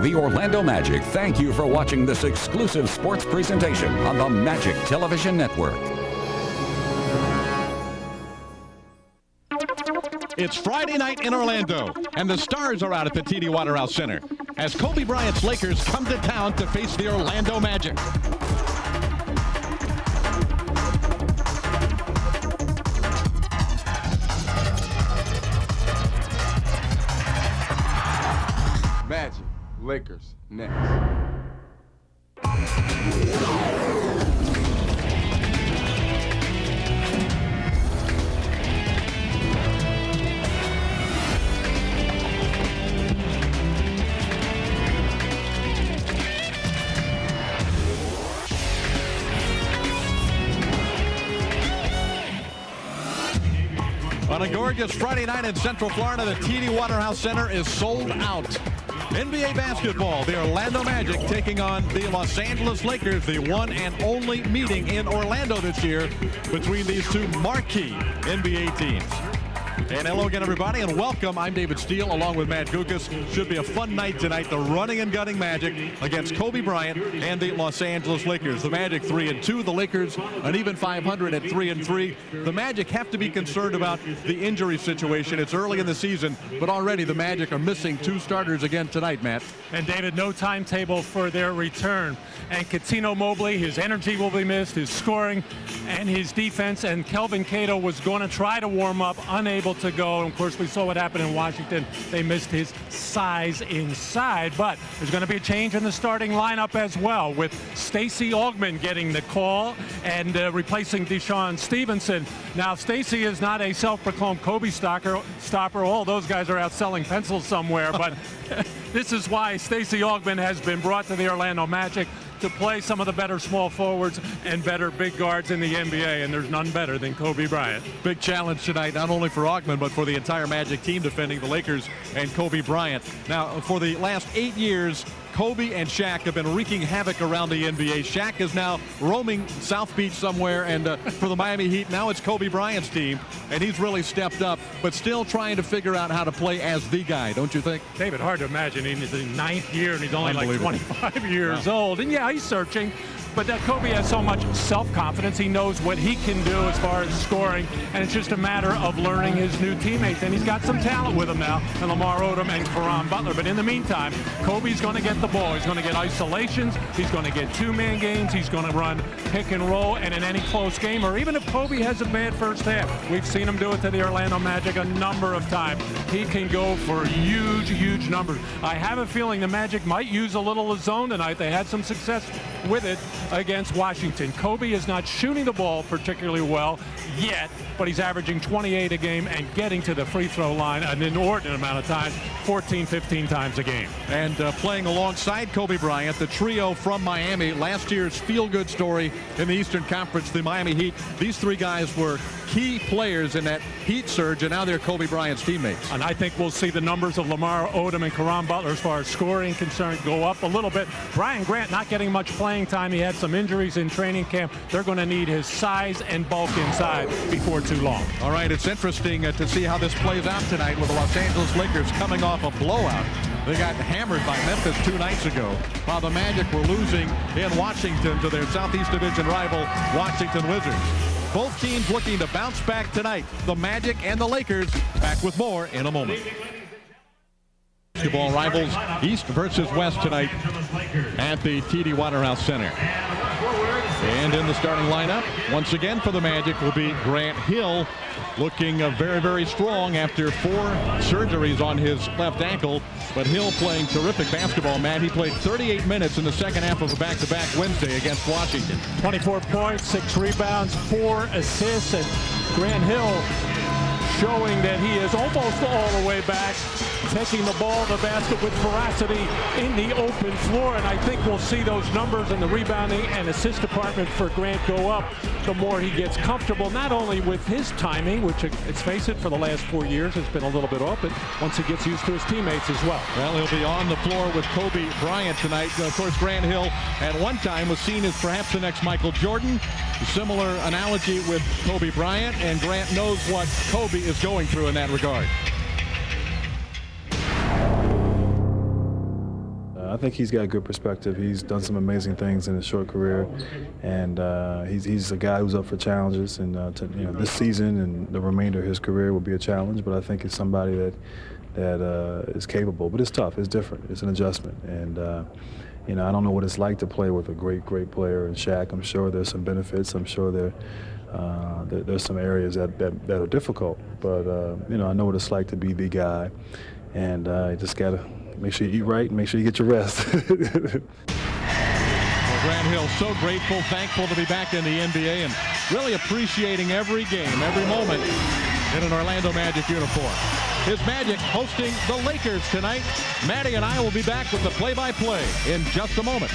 The Orlando Magic thank you for watching this exclusive sports presentation on the Magic Television Network. It's Friday night in Orlando, and the stars are out at the TD Waterhouse Center as Kobe Bryant's Lakers come to town to face the Orlando Magic. Magic, Lakers, next. On a gorgeous Friday night in Central Florida, the TD Waterhouse Center is sold out. NBA basketball, the Orlando Magic taking on the Los Angeles Lakers, the one and only meeting in Orlando this year between these two marquee NBA teams. And hello again, everybody, and welcome. I'm David Steele, along with Matt Gukas. Should be a fun night tonight. The running and gunning Magic against Kobe Bryant and the Los Angeles Lakers. The Magic 3-2. The Lakers an even 500 at 3-3. The Magic have to be concerned about the injury situation. It's early in the season, but already the Magic are missing two starters again tonight, Matt. And David, no timetable for their return. And Cuttino Mobley, his energy will be missed, his scoring and his defense. And Kelvin Hedo was going to try to warm up, unable to go. And of course, we saw what happened in Washington. They missed his size inside. But there's going to be a change in the starting lineup as well, with Stacey Augmon getting the call and replacing Deshaun Stevenson. Now, Stacey is not a self-proclaimed Kobe stopper. All those guys are out selling pencils somewhere. But this is why Stacey Augmon has been brought to the Orlando Magic to play some of the better small forwards and better big guards in the NBA, and there's none better than Kobe Bryant. Big challenge tonight, not only for Augmon, but for the entire Magic team defending the Lakers and Kobe Bryant. Now, for the last 8 years, Kobe and Shaq have been wreaking havoc around the NBA. Shaq is now roaming South Beach somewhere, and for the Miami Heat, now it's Kobe Bryant's team, and he's really stepped up, but still trying to figure out how to play as the guy, don't you think? David, hard to imagine. He's in his 9th year, and he's only like 25 years old. And yeah, he's searching. But Kobe has so much self-confidence. He knows what he can do as far as scoring, and it's just a matter of learning his new teammates. And he's got some talent with him now, and Lamar Odom and Caron Butler. But in the meantime, Kobe's going to get the ball. He's going to get isolations. He's going to get two-man games. He's going to run pick and roll. And in any close game, or even if Kobe has a bad first half, we've seen him do it to the Orlando Magic a number of times. He can go for huge, huge numbers. I have a feeling the Magic might use a little zone tonight. They had some success with it against Washington. Kobe is not shooting the ball particularly well yet, but he's averaging 28 a game and getting to the free throw line an inordinate amount of times, 14, 15 times a game. And playing alongside Kobe Bryant, the trio from Miami, last year's feel-good story in the Eastern Conference, the Miami Heat. These three guys were key players in that Heat surge, and now they're Kobe Bryant's teammates. And I think we'll see the numbers of Lamar Odom and Caron Butler as far as scoring concerned go up a little bit. Brian Grant not getting much playing time. He had some injuries in training camp. They're going to need his size and bulk inside before too long. All right, it's interesting to see how this plays out tonight with the Los Angeles Lakers coming off a blowout. They got hammered by Memphis 2 nights ago, while the Magic were losing in Washington to their Southeast Division rival, Washington Wizards. Both teams looking to bounce back tonight. The Magic and the Lakers. Back with more in a moment. Basketball rivals East versus West tonight at the TD Waterhouse Center. And in the starting lineup, once again for the Magic, will be Grant Hill, looking very, very strong after 4 surgeries on his left ankle. But Hill playing terrific basketball, Matt. He played 38 minutes in the second half of a back-to-back Wednesday against Washington. 24 points, 6 rebounds, 4 assists, and Grant Hill showing that he is almost all the way back, taking the ball, the basket with ferocity in the open floor. And I think we'll see those numbers in the rebounding and assist department for Grant go up the more he gets comfortable, not only with his timing, which, let's face it, for the last 4 years has been a little bit off, but once he gets used to his teammates as well. Well, he'll be on the floor with Kobe Bryant tonight. Of course, Grant Hill at one time was seen as perhaps the next Michael Jordan. A similar analogy with Kobe Bryant, and Grant knows what Kobe is going through in that regard. think he's got good perspective. He's done some amazing things in his short career, and he's a guy who's up for challenges. And this season and the remainder of his career will be a challenge. But I think it's somebody that is capable. But it's tough. It's different. It's an adjustment. And I don't know what it's like to play with a great player in Shaq. I'm sure there's some benefits. I'm sure there's some areas that are difficult. But I know what it's like to be the guy, and you just gotta make sure you eat right and make sure you get your rest. Grant Hill, so grateful, thankful to be back in the NBA, and really appreciating every game, every moment in an Orlando Magic uniform. His Magic hosting the Lakers tonight. Maddie and I will be back with the play-by-play in just a moment.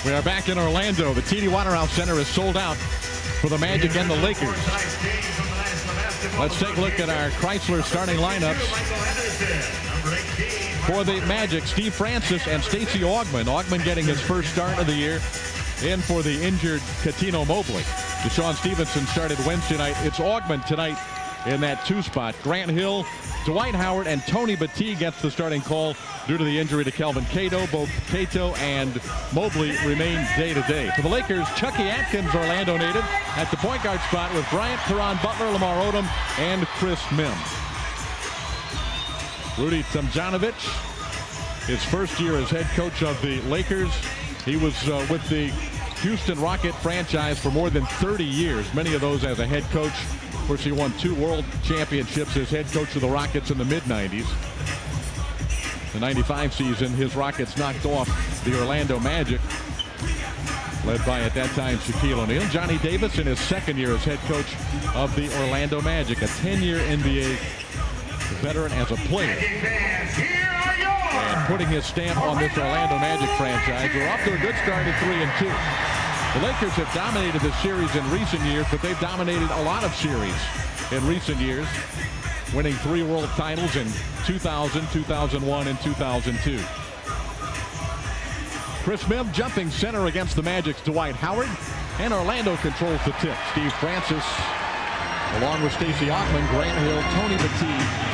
We are back in Orlando. The TD Waterhouse Center is sold out for the Magic and the Lakers. Let's take a look at our Chrysler starting lineups. For the Magic, Steve Francis and Stacey Augmon. Augmon getting his first start of the year in for the injured Cuttino Mobley. Deshaun Stevenson started Wednesday night. It's Augmon tonight in that 2 spot. Grant Hill, Dwight Howard, and Tony Battie gets the starting call due to the injury to Kelvin Cato. Both Cato and Mobley remain day-to-day. For the Lakers, Chucky Atkins, Orlando native, at the point guard spot with Bryant, Caron Butler, Lamar Odom, and Chris Mihm. Rudy Tomjanovic, his first year as head coach of the Lakers. He was with the Houston Rocket franchise for more than 30 years, many of those as a head coach. Of course, he won 2 world championships as head coach of the Rockets in the mid-90s. The 95 season, his Rockets knocked off the Orlando Magic, led by, at that time, Shaquille O'Neal. Johnny Davis in his second year as head coach of the Orlando Magic, a 10-year NBA veteran as a player. And putting his stamp on this Orlando Magic franchise. We're off to a good start at 3-2. The Lakers have dominated the series in recent years, but they've dominated a lot of series in recent years, winning 3 world titles in 2000, 2001, and 2002. Chris Mihm jumping center against the Magic's Dwight Howard, and Orlando controls the tip. Steve Francis, along with Stacey Augmon, Grant Hill, Tony Battie,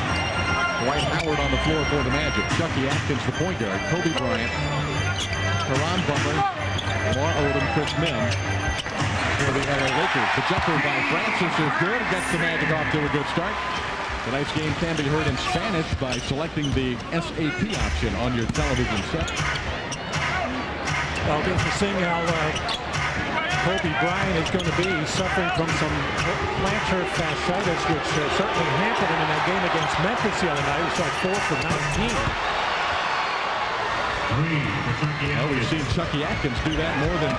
Dwight Howard on the floor for the Magic. Chucky Atkins, the point guard. Kobe Bryant, Caron Butler, Lamar Odom, Chris Mihm for the LA Lakers. The jumper by Francis is good. Gets the Magic off to a good start. Tonight's game can be heard in Spanish by selecting the SAP option on your television set. Well, good to see how Kobe Bryant is going to be suffering from some plantar fasciitis, which certainly hampered him in that game against Memphis the other night. He shot 4 for 19. Well, we've seen Chucky Atkins do that more than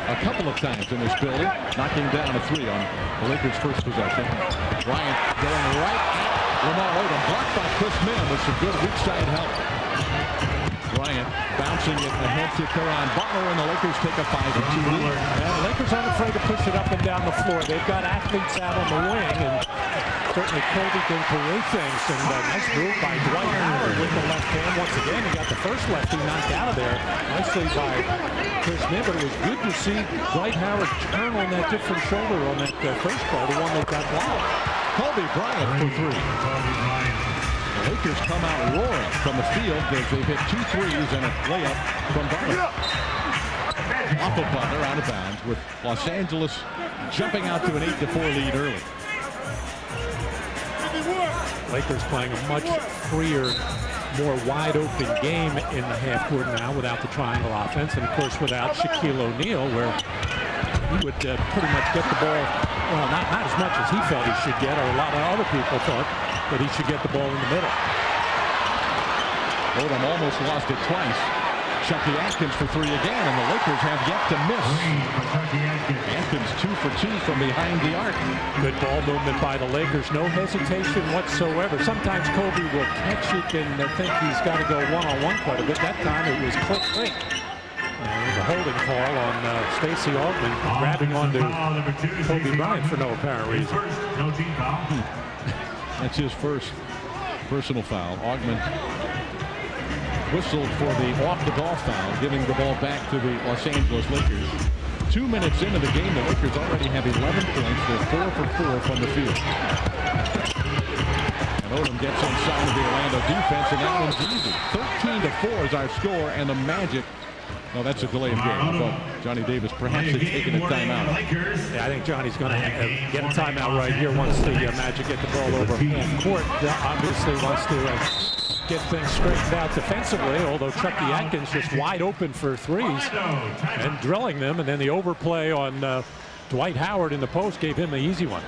a couple of times in this building, knocking down a 3 on the Lakers' first possession. Bryant going right at Lamar Odom, blocked by Chris Mihm with some good weak side help. Bryant bouncing it ahead to Caron Butler, and the Lakers take a 5-2 lead. The Lakers aren't afraid to push it up and down the floor. They've got athletes out on the wing, and certainly Kobe can create things. And nice move by Dwight Howard with the left hand. Once again, he got the first lefty knocked out of there. Nicely by Chris Mihm, but it was good to see Dwight Howard turn on that different shoulder on that first ball, the one that got blocked. Kobe Bryant for 3. The Lakers come out roaring from the field as they've hit 2 threes and a layup from Butler. Off of Butler, out of bounds, with Los Angeles jumping out to an 8-4 lead early. Lakers playing a much freer, more wide-open game in the half court now without the triangle offense, and of course without Shaquille O'Neal, where he would pretty much get the ball, well, not as much as he felt he should get, or a lot of other people thought that he should get the ball in the middle. Odom almost lost it twice. Chucky Atkins for 3 again, and the Lakers have yet to miss. Atkins 2 for 2 from behind the arc. Good ball movement by the Lakers. No hesitation whatsoever. Sometimes Kobe will catch it and think he's got to go one-on-one quite a bit. That time it was quick. There's a holding call on Stacey Augmon grabbing onto Kobe Bryant for no apparent reason. That's his first personal foul. Augmon whistled for the off-the-ball foul, giving the ball back to the Los Angeles Lakers. 2 minutes into the game, the Lakers already have 11 points. They're 4 for 4 from the field. And Odom gets inside of the Orlando defense, and that one's easy. 13-4 is our score, and the Magic. No, that's a delay of game. I thought Johnny Davis perhaps had taken a timeout. Yeah, I think Johnny's going to get a timeout right here once the Magic get the ball over half court. Obviously wants to get things straightened out defensively, although Chucky Atkins just wide open for threes and drilling them, and then the overplay on Dwight Howard in the post gave him the easy one.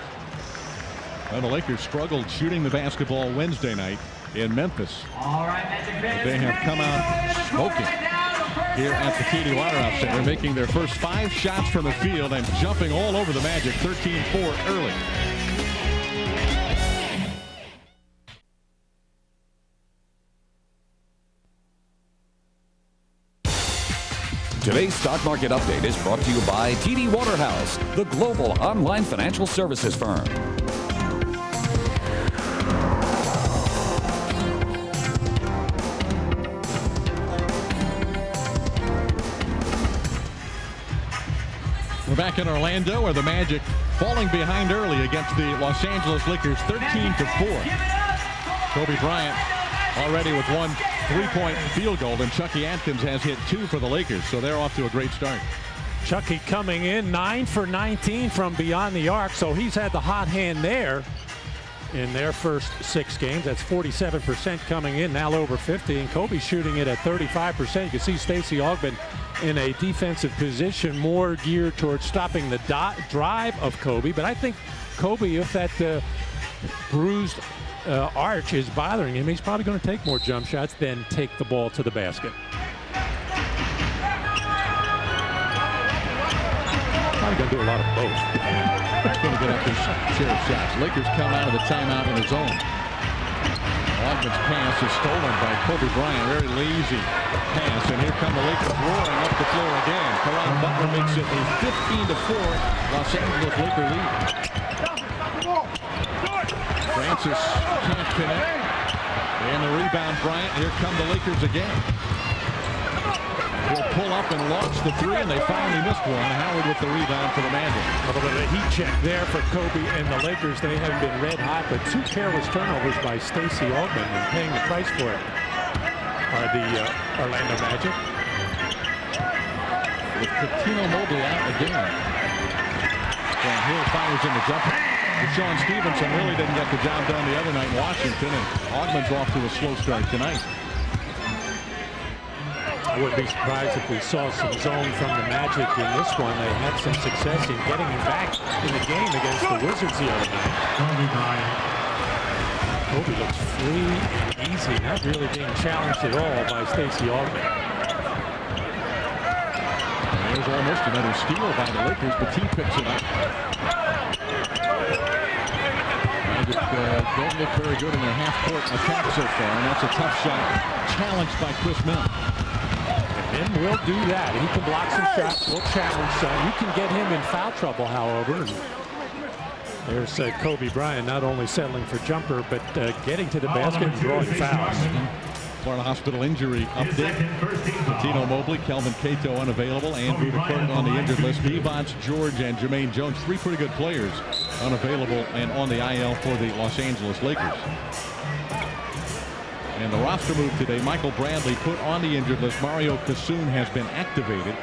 Well, the Lakers struggled shooting the basketball Wednesday night in Memphis. But they have come out smoking here at the TD Waterhouse Center, making their first 5 shots from the field and jumping all over the Magic. 13-4 early. Today's stock market update is brought to you by TD Waterhouse, the global online financial services firm. We're back in Orlando, where the Magic falling behind early against the Los Angeles Lakers, 13-4. Kobe Bryant already with 1 3-point field goal, and Chucky Atkins has hit 2 for the Lakers, so they're off to a great start. Chucky coming in 9 for 19 from beyond the arc, so he's had the hot hand there in their first 6 games. That's 47% coming in, now over 50, and Kobe shooting it at 35%. You can see Stacey Augmon in a defensive position, more geared towards stopping the drive of Kobe. But I think Kobe, if that bruised arch is bothering him, he's probably going to take more jump shots than take the ball to the basket. Probably going to do a lot of both. He's going to get up his share of shots. Lakers come out of the timeout in his zone. Augman's pass is stolen by Kobe Bryant. Very lazy pass, and here come the Lakers roaring up the floor again. Caron Butler makes it a 15-4 Los Angeles Laker lead. Francis can't connect. And the rebound, Bryant. Here come the Lakers again. He'll pull up and launch the 3, and they finally missed one. Howard with the rebound for the Magic. A little bit of a heat check there for Kobe and the Lakers. They haven't been red hot, but 2 careless turnovers by Stacey Augmon, and paying the price for it are the Orlando Magic. With Coutinho Mobley out again. And Hill fires in the jumper. Sean Stevenson really didn't get the job done the other night in Washington, and Augman's off to a slow start tonight. I wouldn't be surprised if we saw some zone from the Magic in this one. They had some success in getting him back in the game against the Wizards the other night. Kobe looks free and easy, not really being challenged at all by Stacey Augmon. There's almost another steal by the Lakers, but he picks it up. Magic don't look very good in their half-court attack so far, and that's a tough shot challenged by Chris Mihm. Mihm will do that. He can block some shots, will challenge some. You can get him in foul trouble, however. There's Kobe Bryant not only settling for jumper, but getting to the basket and drawing fouls. Florida Hospital injury update. Coutinho Mobley, Kelvin Cato unavailable, Andrew DeCourt on the injured list, Devonte George and Jermaine Jones, 3 pretty good players unavailable and on the IL for the Los Angeles Lakers. And the roster move today, Michael Bradley put on the injured list. Mario Kassoun has been activated.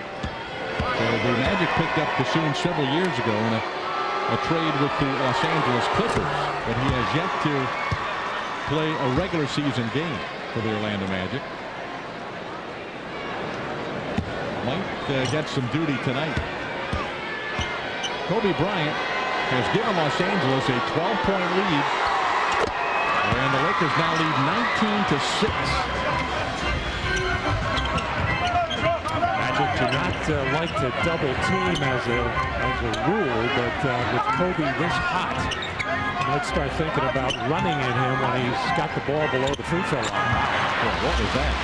So the Magic picked up Kassoun several years ago in a trade with the Los Angeles Clippers, but he has yet to play a regular season game for the Orlando Magic. Might get some duty tonight. Kobe Bryant has given Los Angeles a 12-point lead. And the Lakers now lead 19-6. Magic do not like to double team as a rule, but with Kobe this hot, you might start thinking about running at him when he's got the ball below the free throw line. Well, what was that?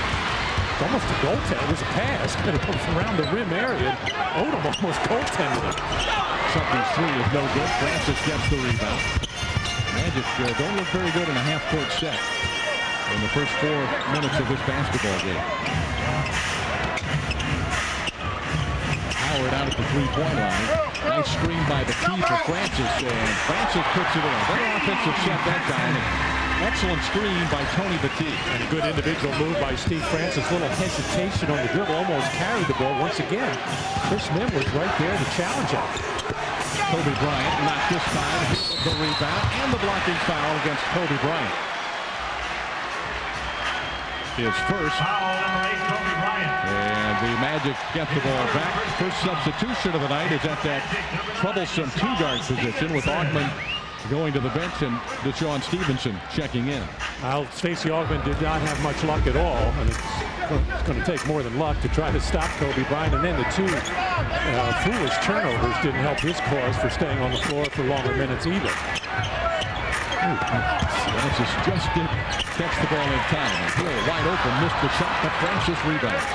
It's almost a goaltend. It was a pass, but it was around the rim area. Odom almost goaltended it. Chucky's 3 is no good. Francis gets the rebound. Magic don't look very good in a half-court set. in the first 4 minutes of this basketball game. Howard out at the three-point line. Nice screen by the key for Francis, and Francis puts it in. Better offensive shot that time. Excellent screen by Tony Batiste. And a good individual move by Steve Francis. Little hesitation on the dribble. Almost carried the ball once again. Chris Mihm was right there to challenge him. Kobe Bryant, not this time. The rebound and the blocking foul against Kobe Bryant. His first. And the Magic get the ball back. First substitution of the night is at that troublesome two-guard position with Augman going to the bench and Deshaun Stevenson checking in. Well, Stacey Augman did not have much luck at all, and it's going to take more than luck to try to stop Kobe Bryant. And then the two foolish turnovers didn't help his cause for staying on the floor for longer minutes either. Francis just didn't catch the ball in time. And Hill wide open, missed the shot, but Francis rebounds.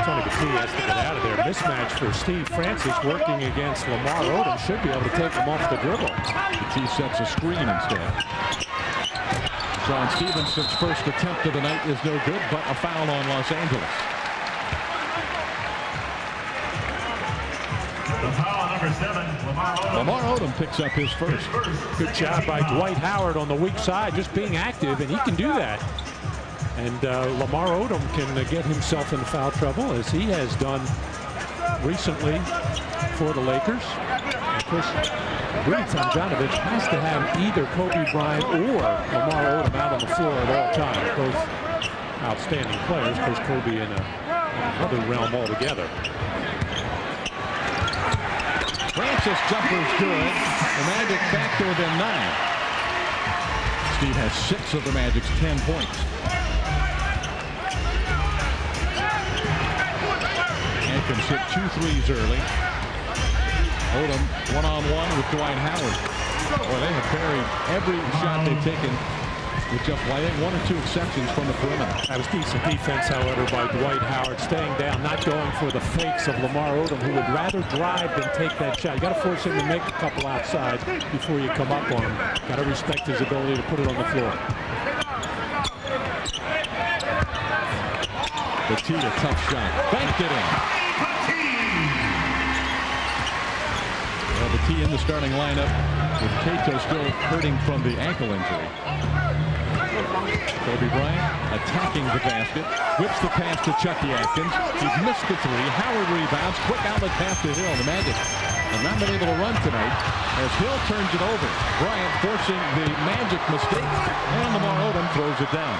Tony Batiste has to get out of there. Mismatch for Steve Francis working against Lamar Odom. Should be able to take him off the dribble. Batiste sets a screen instead. John Stevenson's first attempt of the night is no good, but a foul on Los Angeles. Lamar Odom picks up his first. Good job by Dwight Howard on the weak side, just being active, and he can do that. And Lamar Odom can get himself in foul trouble, as he has done recently for the Lakers. And of course, Rudy Tomjanovich has to have either Kobe Bryant or Lamar Odom out on the floor at all times. Both outstanding players. Of course, Kobe in another realm altogether. Francis jumper's good. The Magic back to within 9. Steve has 6 of the Magic's 10 points. Atkins hit 2 threes early. Odom one-on-one with Dwight Howard. Boy, they have buried every shot they've taken, with just 1 or 2 exceptions from the perimeter. That was decent defense, however, by Dwight Howard, staying down, not going for the fakes of Lamar Odom, who would rather drive than take that shot. You got to force him to make a couple outsides before you come up on him. Got to respect his ability to put it on the floor. Batiste, a tough shot. Banked it in. Well, Batiste in the starting lineup with Cato still hurting from the ankle injury. Kobe Bryant attacking the basket. Whips the pass to Chucky Atkins. He's missed the 3. Howard rebounds. Quick outlet pass to Hill. The Magic have not been able to run tonight as Hill turns it over. Bryant forcing the Magic mistake. And Lamar Odom throws it down.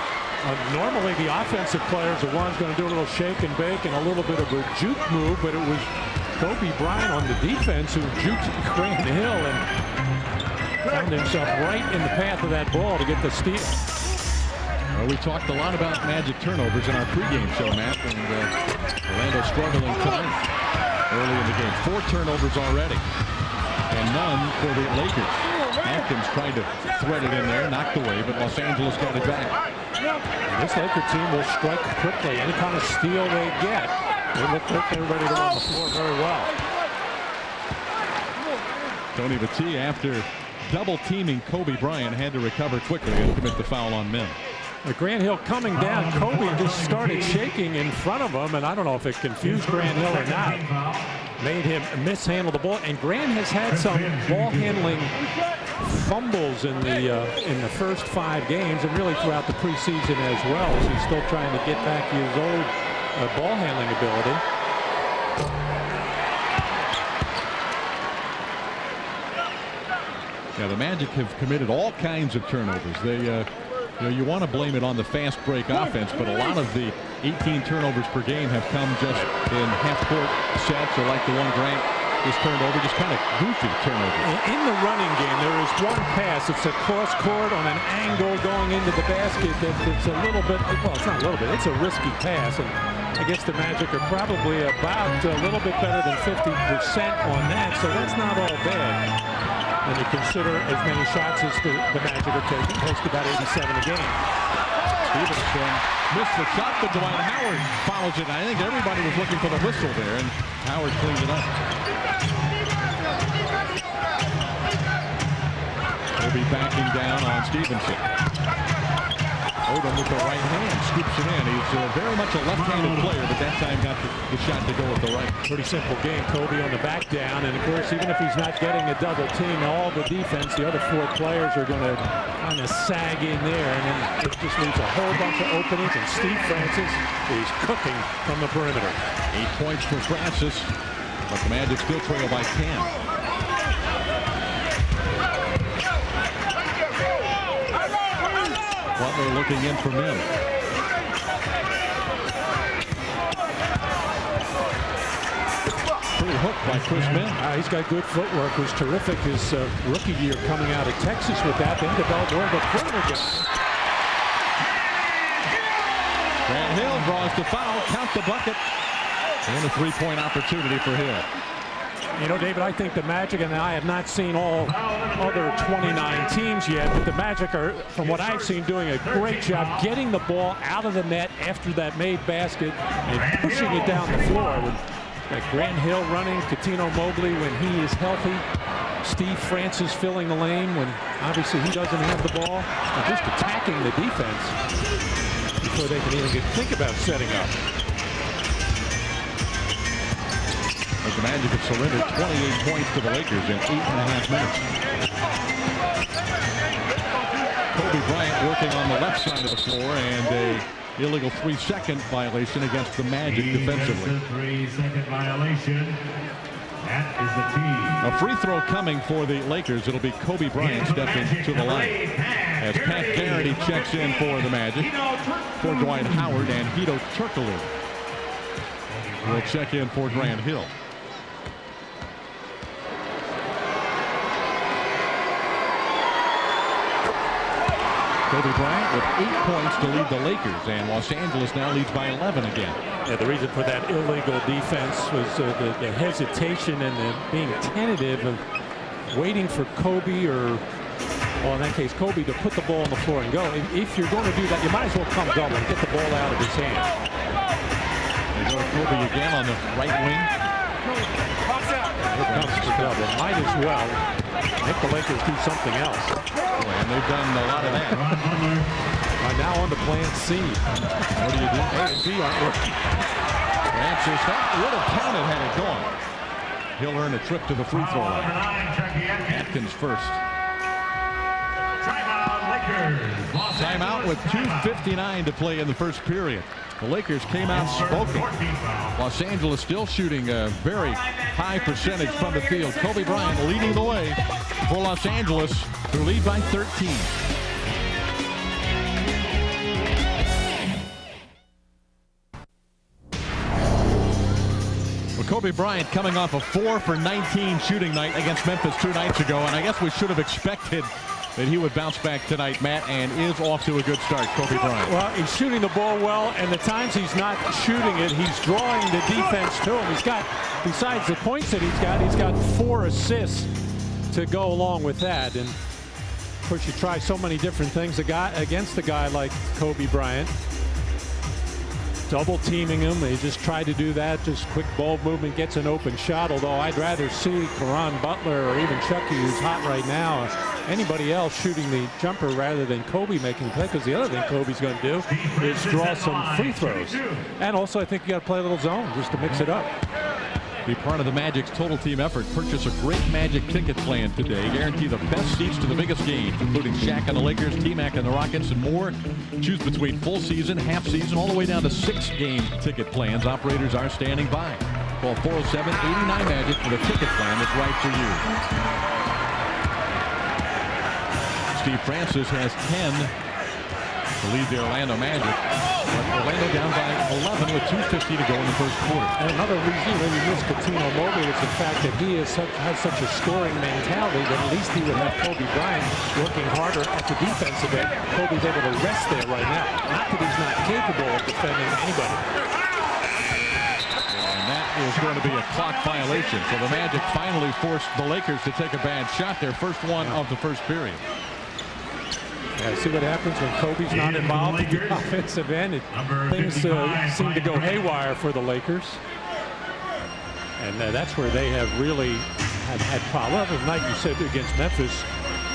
Normally the offensive players are ones going to do a little shake and bake and a little bit of a juke move, but it was Kobe Bryant on the defense who juked Grant Hill and found himself right in the path of that ball to get the steal. Well, we talked a lot about Magic turnovers in our pregame show, Matt, and Orlando struggling tonight early in the game. 4 turnovers already, and none for the Lakers. Atkins tried to thread it in there, knocked away, but Los Angeles got it back. This Laker team will strike quickly. Any kind of steal they get, they look like they're ready to run the floor very well. Tony Batiste, after double teaming Kobe Bryant, had to recover quickly and commit the foul on Mihm. Grant Hill coming down. Kobe just started shaking in front of him, and I don't know if it confused Grant Hill or not. Made him mishandle the ball, and Grant has had some ball handling fumbles in the first 5 games, and really throughout the preseason as well. So he's still trying to get back his old ball handling ability. Yeah, the Magic have committed all kinds of turnovers. They you want to blame it on the fast break offense, but a lot of the 18 turnovers per game have come just in half-court sets, or like the one Grant just turned over, just kind of goofy turnovers. In the running game, there is one pass. It's a cross-court on an angle going into the basket. It's a little bit, well, it's not a little bit, it's a risky pass. And I guess the Magic are probably about a little bit better than 50% on that, so that's not all bad. When you consider as many shots as the Magic are taking, close to about 87 a game. Stevenson missed the shot, but Dwight Howard follows it. I think everybody was looking for the whistle there, and Howard cleaned it up. will be backing down on Stevenson. Odom with the right hand scoops it in. He's very much a left-handed player, but that time got the shot to go with the right. Pretty simple game. Kobe on the back down, and of course, even if he's not getting a double team, all the defense, the other 4 players are going to kind of sag in there, and then it just leaves a whole bunch of openings. And Steve Francis is cooking from the perimeter. 8 points for Francis, but the Magic still trail by 10. Butler looking in for Mihm. Pretty hooked by Chris Mihm. He's got good footwork. Was terrific his rookie year coming out of Texas with that. Then developed more of a perimeter game. Grant Hill draws the foul. Count the bucket. And a 3-point opportunity for Hill. You know, David, I think the Magic, and I have not seen all other 29 teams yet, but the Magic are, from what I've seen, doing a great job getting the ball out of the net after that made basket and pushing it down the floor. With Grant Hill running, Cuttino Mobley when he is healthy, Steve Francis filling the lane when obviously he doesn't have the ball, and just attacking the defense before they can even think about setting up. As the Magic have surrendered 28 points to the Lakers in 8.5 minutes. Kobe Bryant working on the left side of the floor, and a illegal 3-second violation against the Magic defensively. 3-second violation. That is the team. A free throw coming for the Lakers. It'll be Kobe Bryant stepping to the line. As Pat Garrity checks in for the Magic, for Dwight Howard, and Hedo Turkoglu will check in for Grant Hill. Kobe Bryant with 8 points to lead the Lakers, and Los Angeles now leads by 11 again. Yeah, the reason for that illegal defense was the hesitation and the being tentative of waiting for Kobe, or well, in that case Kobe, to put the ball on the floor and go. If you're going to do that, you might as well come double and get the ball out of his hand. They go to Kobe again on the right wing. Here comes the double. Might as well make the Lakers do something else. Boy, and they've done a lot of that. Now on to plan C. What do you do? A and B aren't working. Francis, that would have counted had it gone. He'll earn a trip to the free throw line. Atkins first. Timeout with 2:59 to play in the first period. The Lakers came out smoking. Los Angeles still shooting a very high percentage from the field. Kobe Bryant leading the way for Los Angeles, who lead by 13. Well, Kobe Bryant coming off a 4 for 19 shooting night against Memphis 2 nights ago, and I guess we should have expected that he would bounce back tonight, Matt, and is off to a good start, Kobe Bryant. Well, he's shooting the ball well, and the times he's not shooting it, he's drawing the defense to him. He's got, besides the points that he's got 4 assists to go along with that. And of course, you try so many different things against a guy like Kobe Bryant. Double teaming him, they just try to do that. Just quick ball movement, gets an open shot. Although I'd rather see Caron Butler or even Chucky, who's hot right now, anybody else shooting the jumper rather than Kobe making the play. Because the other thing Kobe's going to do is draw some free throws. And also, I think you got to play a little zone just to mix it up. Be part of the Magic's total team effort. Purchase a great Magic ticket plan today. Guarantee the best seats to the biggest games, including Shaq and the Lakers, T-Mac and the Rockets, and more. Choose between full season, half season, all the way down to 6-game ticket plans. Operators are standing by. Call 407-89-MAGIC for the ticket plan that's right for you. Steve Francis has 10 to lead the Orlando Magic. But Orlando down by 11 with 2:50 to go in the first quarter. And another reason when you miss Cuttino Mobley is the fact that he has such a scoring mentality that at least he would have Kobe Bryant working harder at the defensive end. Kobe's able to rest there right now. Not that he's not capable of defending anybody. And that is going to be a clock violation. So the Magic finally forced the Lakers to take a bad shot, their first one of the first period. Yeah, see what happens when Kobe's not involved in the offensive end. Things seem to go haywire for the Lakers. And that's where they have really had problems. The night you said against Memphis,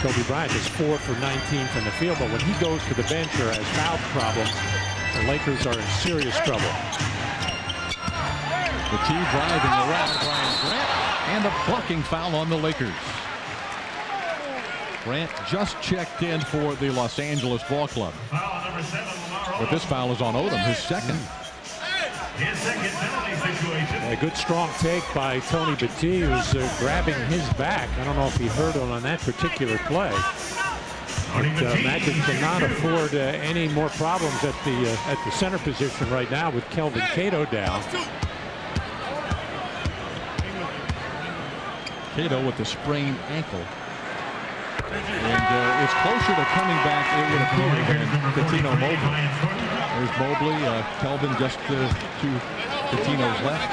Kobe Bryant is 4 for 19 from the field, but when he goes to the bench or has foul problems, the Lakers are in serious trouble. The T driving around Grant, and a blocking foul on the Lakers. Grant just checked in for the Los Angeles Ball Club. Foul number 7, Lamar Odom. But this foul is on Odom, his second. His second penalty situation. A good strong take by Tony Battie, who's grabbing his back. I don't know if he heard him on that particular play. But, Magic cannot afford any more problems at the center position right now with Kelvin Hedo down. Hedo with the sprained ankle. And it's closer to coming back, it would appear, than Coutinho Mobley. There's Mobley. Kelvin just to Coutinho's left.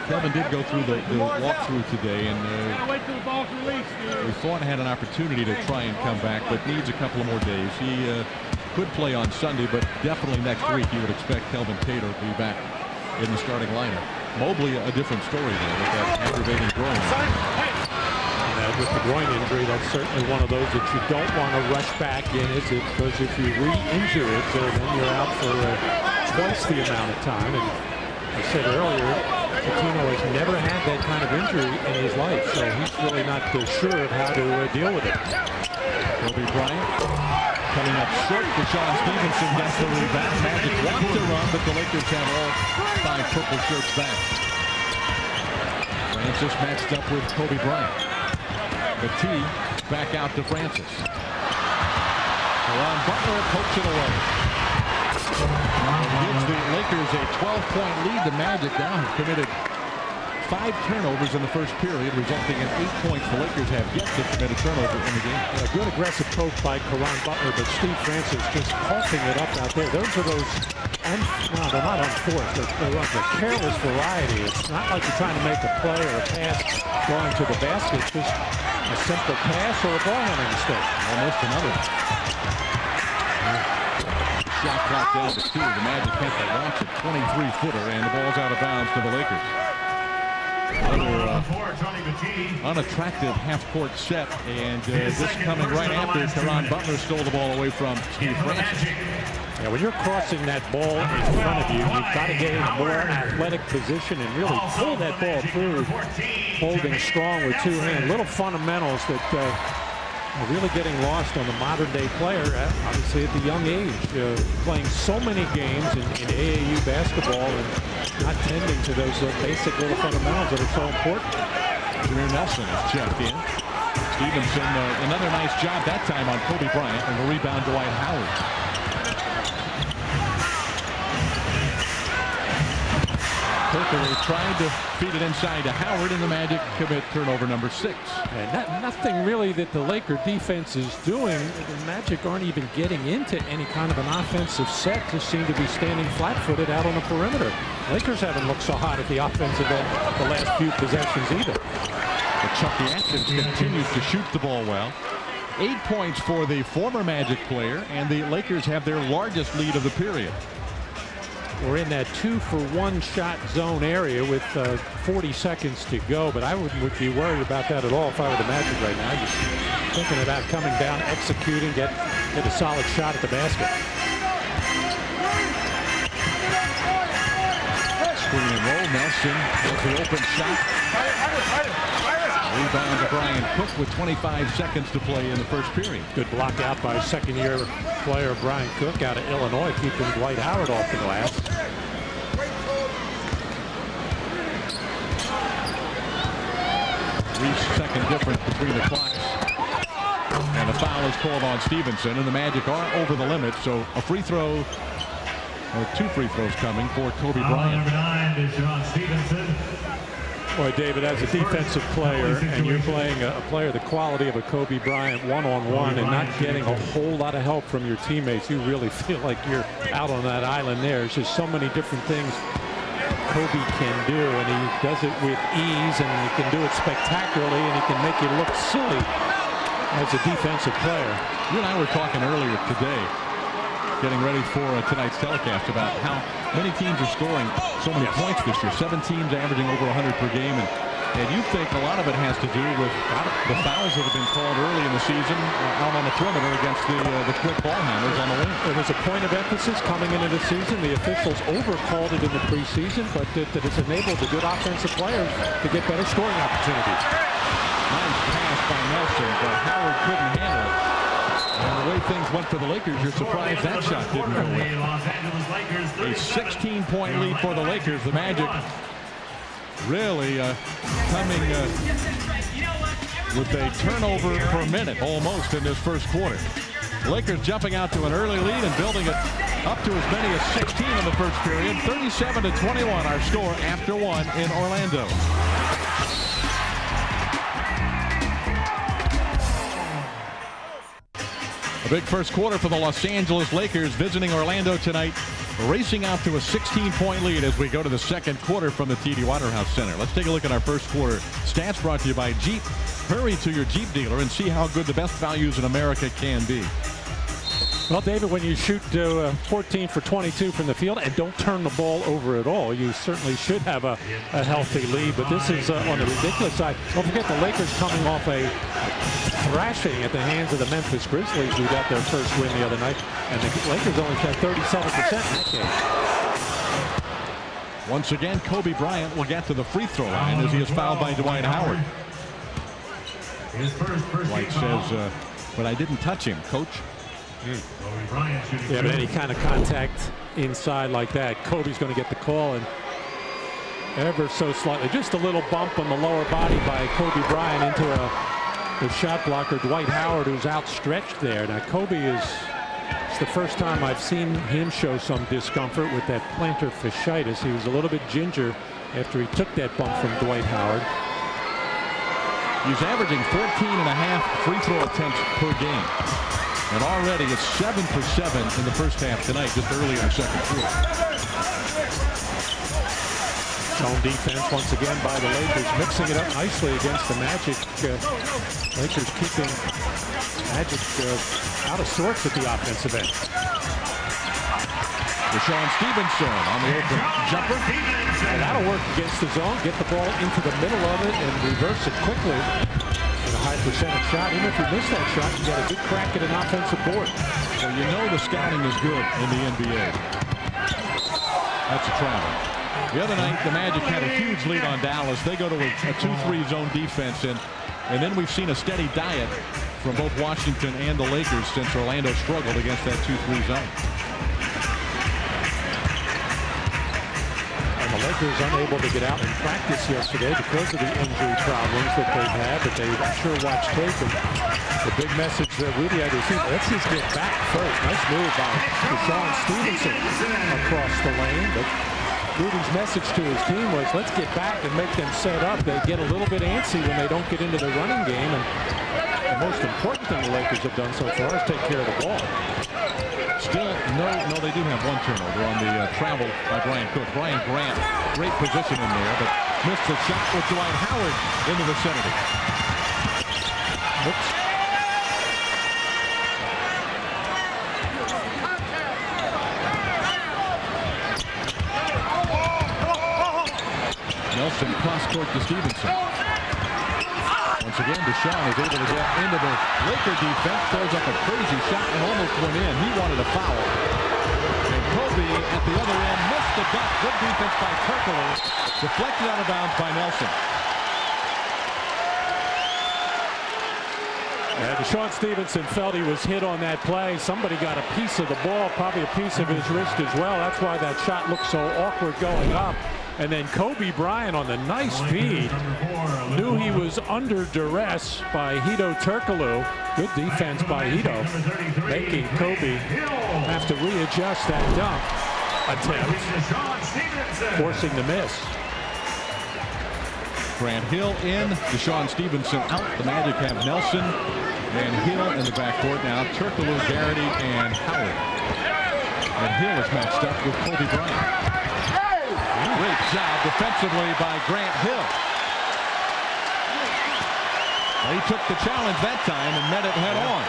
Kelvin did go through the walkthrough today, and we thought had an opportunity to try and come back, but needs a couple of more days. He could play on Sunday, but definitely next week you would expect Kelvin Hedo to be back in the starting lineup. Mobley, a different story though, with that aggravating groin. With the groin injury, that's certainly one of those that you don't want to rush back in, is it? Because if you re-injure it, then you're out for twice the amount of time. And I said earlier, Coutinho has never had that kind of injury in his life, so he's really not sure of how to deal with it. Kobe Bryant coming up short. Deshaun Stevenson gets the rebound. Magic wants to run, but the Lakers have all 5 purple shirts back. Francis matched up with Kobe Bryant. Battie back out to Francis. Caron Butler pokes it away. Gives the Lakers a 12-point lead. The Magic now have committed 5 turnovers in the first period, resulting in 8 points. The Lakers have yet to commit a turnover in the game. A good aggressive poke by Caron Butler, but Steve Francis just coughing it up out there. Those are those, well, they're not unforced, they're of the careless variety. It's not like you're trying to make a play or a pass going to the basket. It's just a simple pass or a ball handling mistake. Almost another. Shot clock down to 2. The Magic take the launch at 23-footer, and the ball's out of bounds to the Lakers. Another unattractive half-court set, and this coming right after Caron Butler stole the ball away from Steve Francis. Yeah, when you're crossing that ball in front of you, you've got to get in a more athletic position and really pull that ball through, holding strong with 2 hands. Little fundamentals that are really getting lost on the modern-day player, obviously at the young age, playing so many games in AAU basketball and not tending to those basic little fundamentals that are so important. Jameer Nelson is checked in. Stevenson, another nice job that time on Kobe Bryant, and the rebound Dwight Howard. Turkoglu tried to feed it inside to Howard, and the Magic commit turnover number 6. And nothing really that the Laker defense is doing. The Magic aren't even getting into any kind of an offensive set. Just seem to be standing flat-footed out on the perimeter. Lakers haven't looked so hot at the offensive end the last few possessions either. But Chucky Atkins continues to shoot the ball well. 8 points for the former Magic player, and the Lakers have their largest lead of the period. We're in that 2-for-1 shot zone area with 40 seconds to go, but I wouldn't be worried about that at all if I were the Magic right now. Just thinking about coming down, executing, get a solid shot at the basket. Screen and roll. Nelson has the open shot. Rebound to Brian Cook with 25 seconds to play in the first period. Good block out by second-year player Brian Cook out of Illinois, keeping Dwight Howard off the glass. 3-second difference between the clocks. And a foul is called on Stevenson, and the Magic are over the limit, so a free throw, or 2 free throws coming for Kobe Bryant. Number 9 is Deshaun Stevenson. Boy, David, as a defensive player, and you're playing a player the quality of a Kobe Bryant one-on-one and not getting a whole lot of help from your teammates, you really feel like you're out on that island there. There's just so many different things Kobe can do, and he does it with ease, and he can do it spectacularly, and he can make you look silly as a defensive player. You and I were talking earlier today, getting ready for tonight's telecast, about how many teams are scoring so many points this year. 7 teams averaging over 100 per game, and And you think a lot of it has to do with the fouls that have been called early in the season out on the perimeter against the quick ball handlers on the wing. It was a point of emphasis coming into the season. The officials overcalled it in the preseason, but that has enabled the good offensive players to get better scoring opportunities. Nice pass by Nelson, but Howard couldn't handle it. And the way things went for the Lakers, you're surprised that shot didn't go in. A 16-point lead for the Lakers. The Magic really coming with a turnover per minute almost in this first quarter. Lakers jumping out to an early lead and building it up to as many as 16 in the first period. 37-21 our score after one in Orlando. A big first quarter for the Los Angeles Lakers visiting Orlando tonight, racing out to a 16-point lead as we go to the second quarter from the TD Waterhouse Center. Let's take a look at our first quarter stats brought to you by Jeep. Hurry to your Jeep dealer and see how good the best values in America can be. Well, David, when you shoot 14 for 22 from the field and don't turn the ball over at all, you certainly should have a healthy lead. But this is on the ridiculous side. Don't forget the Lakers coming off a thrashing at the hands of the Memphis Grizzlies, who got their first win the other night. And the Lakers only shot 37% in that game. Once again, Kobe Bryant will get to the free throw line as he is fouled by Dwight Howard. Dwight says, but I didn't touch him, coach. Yeah, but any kind of contact inside like that, Kobe's going to get the call, and ever so slightly, just a little bump on the lower body by Kobe Bryant into the shot blocker Dwight Howard, who's outstretched there. Now Kobe it's the first time I've seen him show some discomfort with that plantar fasciitis. He was a little bit ginger after he took that bump from Dwight Howard. He's averaging 14.5 free throw attempts per game. And already it's 7 for 7 in the first half tonight, just early in the second quarter. Zone defense once again by the Lakers, mixing it up nicely against the Magic. Lakers keeping Magic out of sorts at the offensive end. Shawn Stevenson on the open jumper. And that'll work against the zone. Get the ball into the middle of it and reverse it quickly. A high percentage shot. Even if you miss that shot, you got a good crack at an offensive board. Well, you know the scouting is good in the NBA. That's a travel. The other night, the Magic had a huge lead on Dallas. They go to a 2-3 zone defense, and then we've seen a steady diet from both Washington and the Lakers since Orlando struggled against that 2-3 zone. The Lakers unable to get out and practice yesterday because of the injury problems that they've had, but they sure watched tape. And the big message that Rudy had is, let's just get back first. Nice move by Shawn Stevenson across the lane. But Rudy's message to his team was, let's get back and make them set up. They get a little bit antsy when they don't get into the running game. And the most important thing the Lakers have done so far is take care of the ball. Still, no, they do have one turnover on the travel by Brian Cook. Brian Grant, great position in there, but missed the shot with Dwight Howard in the vicinity. Oops. Nelson cross court to Stevenson. Once again, Deshaun is able to get into the Laker defense, throws up a crazy shot and almost went in. He wanted a foul. And Kobe at the other end missed the dunk. Good defense by Turkoglu. Deflected out of bounds by Nelson. Deshaun Stevenson felt he was hit on that play. Somebody got a piece of the ball, probably a piece of his wrist as well. That's why that shot looked so awkward going up. And then Kobe Bryant on the nice feed knew he was under duress by Hedo Turkoglu. Good defense by Hedo, making Kobe have to readjust that dunk attempt, forcing the miss. Grant Hill in, Deshaun Stevenson out. The Magic have Nelson and Hill in the backcourt now. Turkoglu, Garrity, and Howard. And Hill is matched up with Kobe Bryant. Great job defensively by Grant Hill. He took the challenge that time and met it head on.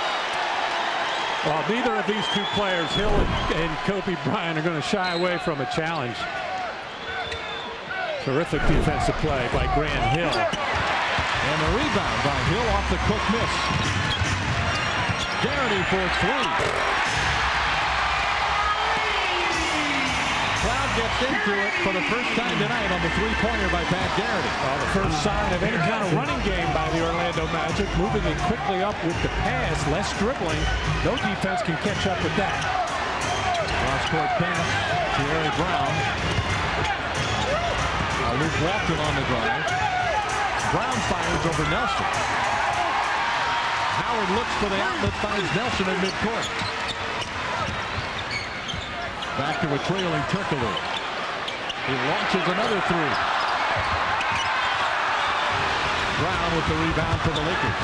Well, neither of these two players, Hill and Kobe Bryant, are going to shy away from a challenge. Terrific defensive play by Grant Hill. And the rebound by Hill off the Cook miss. Garrity for three. Crowd gets into it for the first time tonight on the three-pointer by Pat Garrity. Well, the first sign of any kind of running game by the Orlando Magic, moving it quickly up with the pass, less dribbling. No defense can catch up with that. Cross-court pass to Larry Brown. Luke Walton on the drive. Brown fires over Nelson. Howard looks for the outlet, finds Nelson in midcourt. Back to a trailing Turkoglu. He launches another three. Brown with the rebound for the Lakers.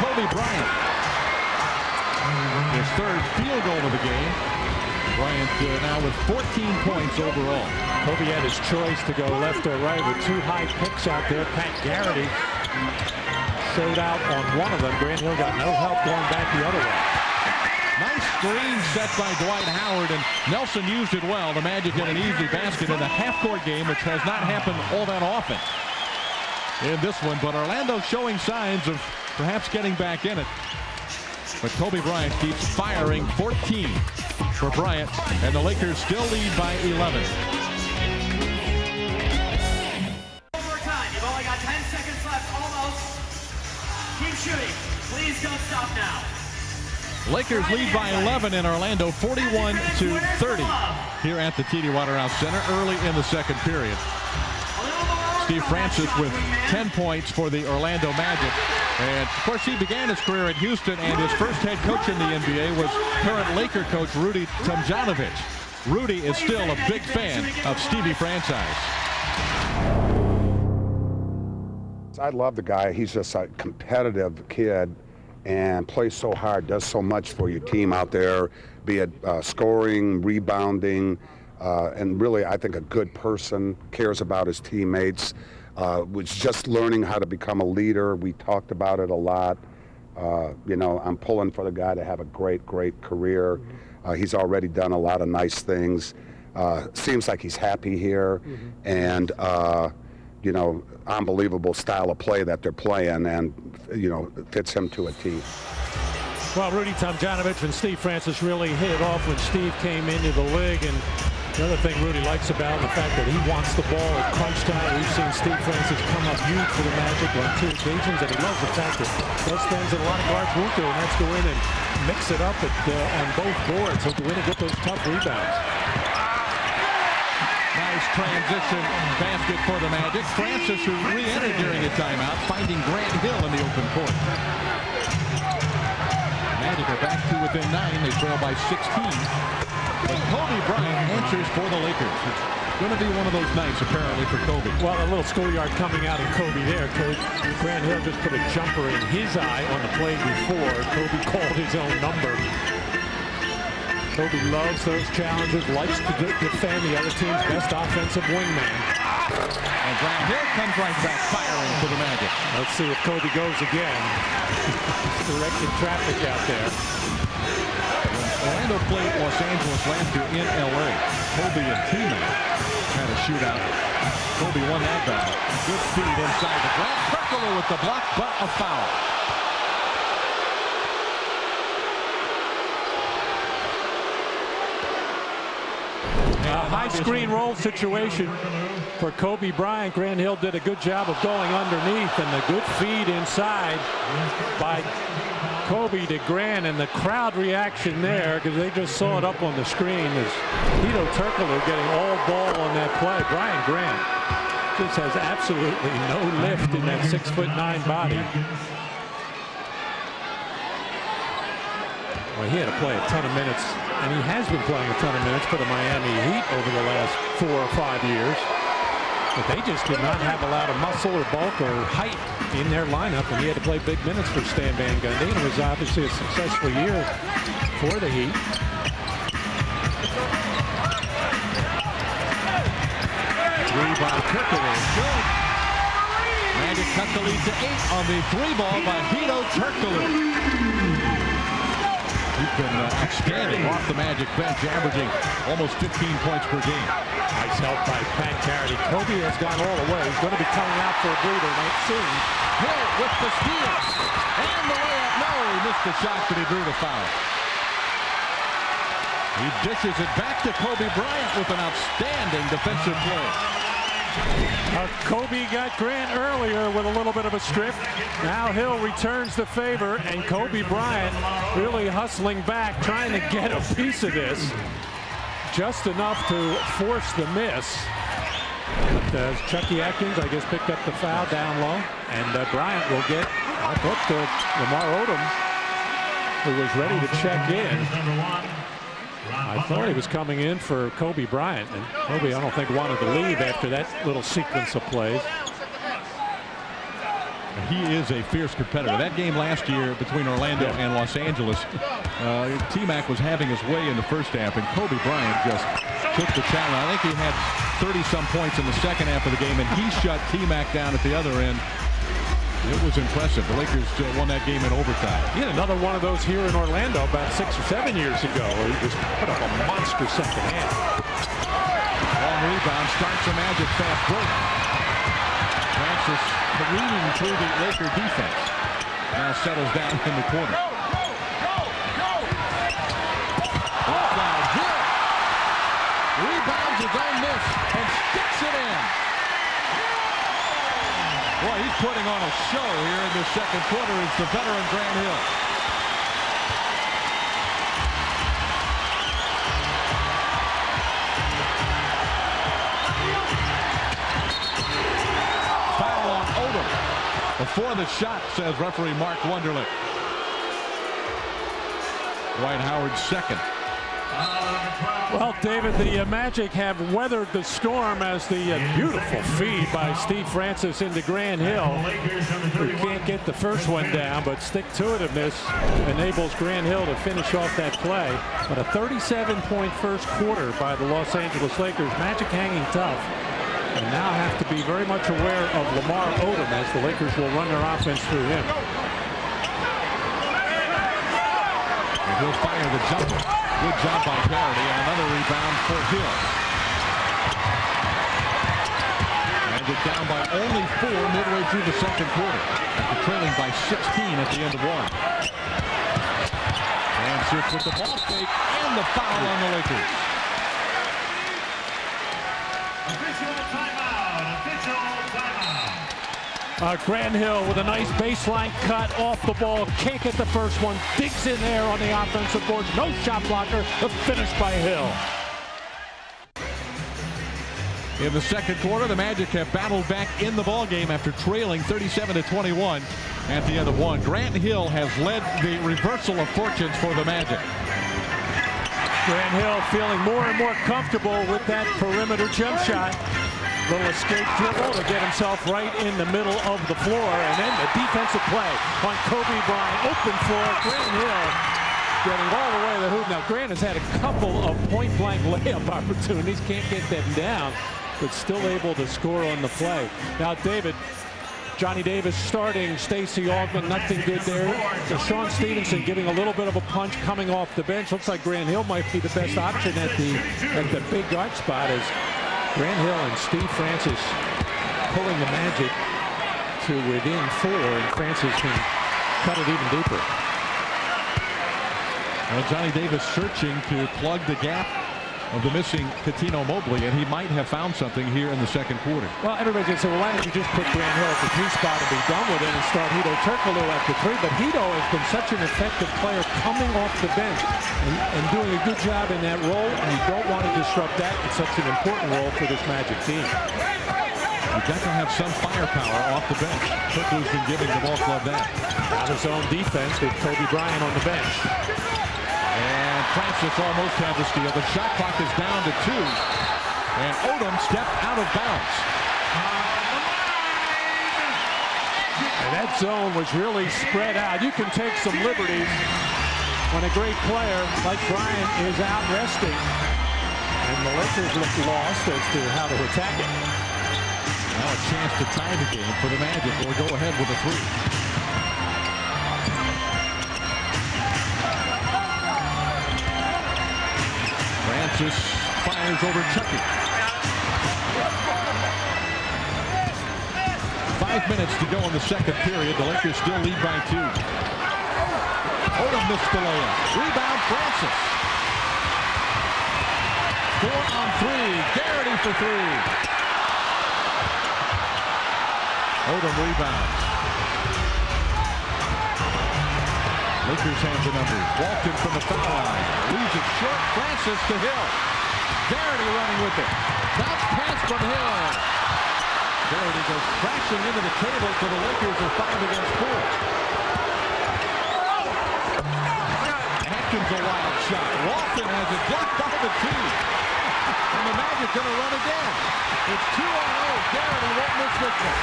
Kobe Bryant. His third field goal of the game. Bryant now with 14 points overall. Kobe had his choice to go left or right with two high picks out there. Pat Garrity showed out on one of them. Grant Hill got no help going back the other way. Nice screen set by Dwight Howard, and Nelson used it well. The Magic get an easy basket in the half-court game, which has not happened all that often in this one. But Orlando showing signs of perhaps getting back in it. But Kobe Bryant keeps firing. 14 for Bryant, and the Lakers still lead by 11. Overtime. You've only got 10 seconds left, almost. Keep shooting. Please don't stop now. Lakers lead by 11 in Orlando, 41-30 here at the TD Waterhouse Center early in the second period. Steve Francis with 10 points for the Orlando Magic. And, of course, he began his career at Houston, and his first head coach in the NBA was current Laker coach Rudy Tomjanovich. Rudy is still a big fan of Stevie Franchise. I love the guy. He's just a competitive kid and plays so hard, does so much for your team out there, be it scoring, rebounding, and really, I think, a good person, cares about his teammates. Was just learning how to become a leader. We talked about it a lot. You know, I'm pulling for the guy to have a great, great career. He's already done a lot of nice things. Seems like he's happy here. And, you know, unbelievable style of play that they're playing, and, you know, fits him to a T. Well, Rudy Tomjanovich and Steve Francis really hit it off when Steve came into the league. And the other thing Rudy likes about him, the fact that he wants the ball at crunch time. We've seen Steve Francis come up huge for the Magic on 2 occasions, and he loves the fact that those things that a lot of guards won't do, and that's go in and mix it up on both boards. He'll go in and get those tough rebounds. Nice transition basket for the Magic. Francis, who re-entered during a timeout, finding Grant Hill in the open court. Magic are back to within 9. They trail by 16. But Kobe Bryant answers for the Lakers. It's going to be one of those nights, apparently, for Kobe. Well, a little schoolyard coming out of Kobe there. Grant Hill just put a jumper in his eye on the play before. Kobe called his own number. Kobe loves those challenges, likes to defend the other team's best offensive wingman. And Grant Hill comes right back firing for the Magic. Let's see if Kobe goes again. Directed traffic out there. Orlando played Los Angeles last year in L.A. Kobe and teammate had a shootout. Kobe won that battle. Good feed inside the glass. Turkoglu with the block, but a foul. A high screen roll situation for Kobe Bryant. Grant Hill did a good job of going underneath, and the good feed inside by Kobe to Grant, and the crowd reaction there, because they just saw it up on the screen, is Hedo Turkoglu getting all ball on that play. Brian Grant just has absolutely no lift in that 6'9" body. Well, he had to play a ton of minutes, and he has been playing a ton of minutes for the Miami Heat over the last 4 or 5 years. But they just did not have a lot of muscle or bulk or height in their lineup, and he had to play big minutes for Stan Van Gundy. It was obviously a successful year for the Heat. Three by Turkoglu. Good. Magic cut the lead to 8 on the 3 ball by Hedo Turkoglu. been outstanding off the Magic bench, averaging almost 15 points per game. Nice help by Pat Garrity. Kobe has gone all the way. He's going to be coming out for a breather soon. Hill with the steal. And the layup. No, he missed the shot, but he drew the foul. He dishes it back to Kobe Bryant with an outstanding defensive play. Kobe got Grant earlier with a little bit of a strip. Now Hill returns the favor, and Kobe Bryant really hustling back, trying to get a piece of this. Just enough to force the miss. But Chucky Atkins, I guess, picked up the foul down low. And Bryant will get, I thought, Lamar Odom, who was ready to check in. I thought he was coming in for Kobe Bryant, and Kobe, I don't think, wanted to leave after that little sequence of plays. He is a fierce competitor. That game last year between Orlando and Los Angeles, T-Mac was having his way in the first half, and Kobe Bryant just took the challenge. I think he had 30-some points in the second half of the game, and he shut T-Mac down at the other end. It was impressive. The Lakers won that game in overtime. He had another one of those here in Orlando about 6 or 7 years ago, where he just put up a monster second half. Long rebound, starts a Magic fast break. Francis careening through the Laker defense. Now settles down in the corner. Outside Hill. Rebounds his own miss and sticks it in. Boy, he's putting on a show here in the second quarter. It's the veteran Grant Hill. Foul on Odom before the shot, says referee Mark Wunderlich. Dwight Howard second. Well, David, the Magic have weathered the storm as the beautiful feed by Steve Francis into Grant Hill. Who can't get the first one down, but stick-to-itiveness enables Grant Hill to finish off that play. But a 37-point first quarter by the Los Angeles Lakers. Magic hanging tough, and now have to be very much aware of Lamar Odom as the Lakers will run their offense through him. And he'll fire the jumper. Good job by Garrity, and another rebound for Hill. Magic down by only 4 midway through the second quarter, after trailing by 16 at the end of one. Francis with the ball fake and the foul on the Lakers. Official timeout. Official timeout. Grant Hill with a nice baseline cut off the ball. Can't get the first one. Digs in there on the offensive boards. No shot blocker. The finish by Hill. In the second quarter, the Magic have battled back in the ballgame after trailing 37-21 at the end of one. Grant Hill has led the reversal of fortunes for the Magic. Grant Hill feeling more and more comfortable with that perimeter jump shot. Little escape dribble to get himself right in the middle of the floor. And then the defensive play on Kobe Bryant. Open floor. Grant Hill getting all the way to the hoop. Now, Grant has had a couple of point-blank layup opportunities. Can't get them down, but still able to score on the play. Now, David, Johnny Davis starting, Stacey Augmon, nothing good there. So Sean Stevenson giving a little bit of a punch coming off the bench. Looks like Grant Hill might be the best option at the big guard spot as Grant Hill and Steve Francis pulling the Magic to within 4, and Francis can cut it even deeper. Well, Johnny Davis searching to plug the gap of the missing Coutinho Mobley, and he might have found something here in the second quarter. Well, everybody's going to say, well, why don't you just put Grant Hill at the 2 spot and be done with it and start Hedo Turkoglu at the 3? But Hedo has been such an effective player coming off the bench and doing a good job in that role, and you don't want to disrupt that. It's such an important role for this Magic team. You've got to have some firepower off the bench. Turkoglu's been giving the ball club that. Out his own defense with Kobe Bryant on the bench. And Francis almost had the steal. The shot clock is down to 2. And Odom stepped out of bounds. And that zone was really spread out. You can take some liberties when a great player like Bryant is out resting. And the Lakers look lost as to how to attack it. Now a chance to tie the game for the Magic or go ahead with a 3. Francis fires over Chucky. 5 minutes to go in the second period. The Lakers still lead by 2. Odom missed the layup. Rebound, Francis. 4 on 3. Garrity for 3. Odom rebounds. Lakers have the numbers. Walton from the foul line. Leaves it short. Francis to Hill. Garrity running with it. Bounce pass from Hill. Garrity goes crashing into the table, so the Lakers are 5 against 4. Atkins a wild shot. Walton has it blocked by the team. And the Magic going to run again. It's 2-0. Garrity won't miss this one.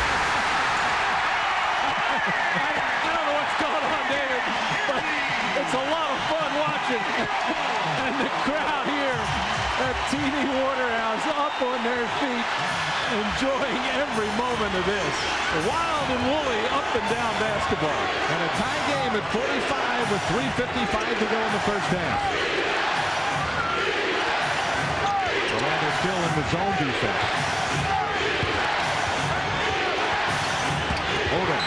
I don't know what's going on, David, but it's a lot of fun watching. And the crowd here at TD Waterhouse up on their feet, enjoying every moment of this. Wild and woolly up and down basketball. And a tie game at 45 with 3:55 to go in the first half. Orlando still in the zone defense. Odom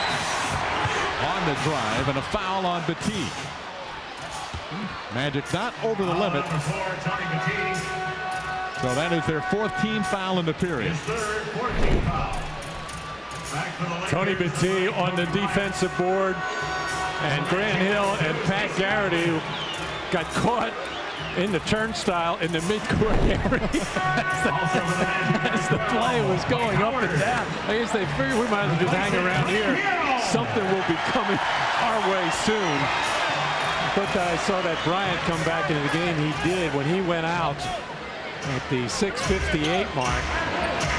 on the drive and a foul on Batiste. Magic not over the limit. So that is their 4th team foul in the period. Tony Batiste on the defensive board, and Grant Hill and Pat Garrity got caught in the turnstile in the midcourt area as the play was going up and down. I guess they figured we might as well just hang around here. Something will be coming our way soon. But I saw that Bryant come back into the game. He did when he went out at the 6:58 mark.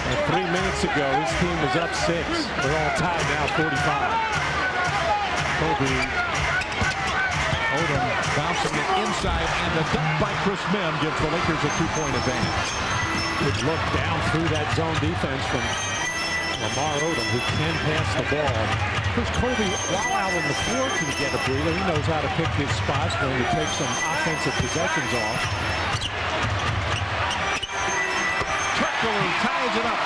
And 3 minutes ago, his team was up 6. They're all tied now, 45. Odom bouncing it inside, and the dunk by Mihm gives the Lakers a 2-point advantage. Good look down through that zone defense from Lamar Odom, who can pass the ball. Chris Kobe, while out on the floor, can get a breather. He knows how to pick his spots when he takes some offensive possessions off. Turkoglu ties it up.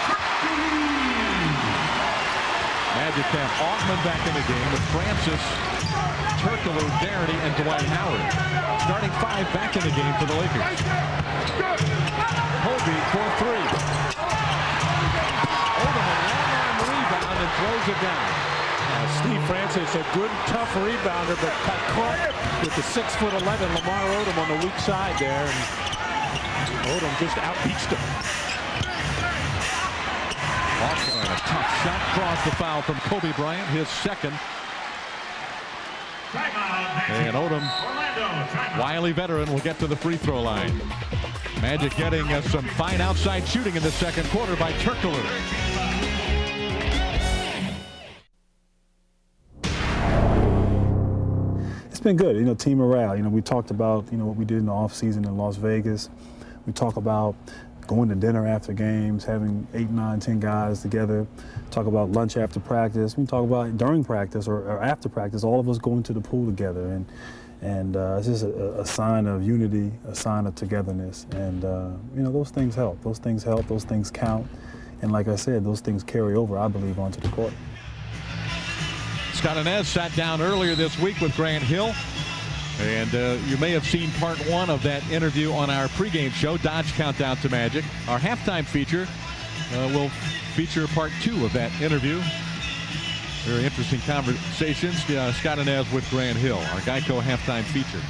Magic have Altman back in the game with Francis, Turkoglu, Garrity, and Dwight Howard. Starting 5 back in the game for the Lakers. Kobe for 3. Odom a long-arm rebound and throws it down. Steve Francis, a good, tough rebounder, but got caught with the 6'11" Lamar Odom on the weak side there. And Odom just outreached him. Also a tough shot, draws the foul from Kobe Bryant, his 2nd. And Odom, wily veteran, will get to the free throw line. Magic getting some fine outside shooting in the second quarter by Turkoglu. It's been good, team morale. We talked about, what we did in the offseason in Las Vegas. We talk about going to dinner after games, having 8, 9, 10 guys together. Talk about lunch after practice. We talk about during practice or after practice, all of us going to the pool together. And it's just a sign of unity, a sign of togetherness. And, those things help. Those things help. Those things count. And like I said, those things carry over, I believe, onto the court. Scott Inez sat down earlier this week with Grant Hill. And you may have seen part 1 of that interview on our pregame show, Dodge Countdown to Magic. Our halftime feature will feature part 2 of that interview. Very interesting conversations. Scott Inez with Grant Hill, our Geico halftime feature.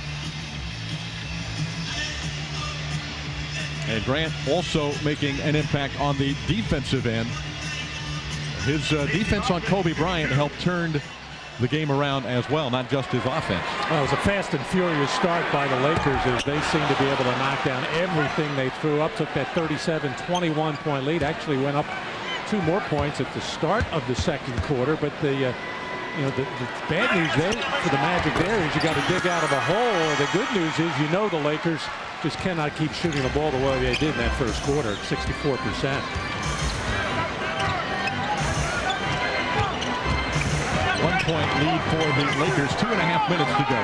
And Grant also making an impact on the defensive end. His defense on Kobe Bryant helped turn the game around as well, not just his offense. Well, it was a fast and furious start by the Lakers as they seemed to be able to knock down everything they threw up. Took that 37-21 point lead. Actually went up 2 more points at the start of the second quarter. But the bad news there for the Magic there is you got to dig out of a hole. The good news is the Lakers just cannot keep shooting the ball the way they did in that first quarter, 64%. 1-point lead for the Lakers, 2.5 minutes to go.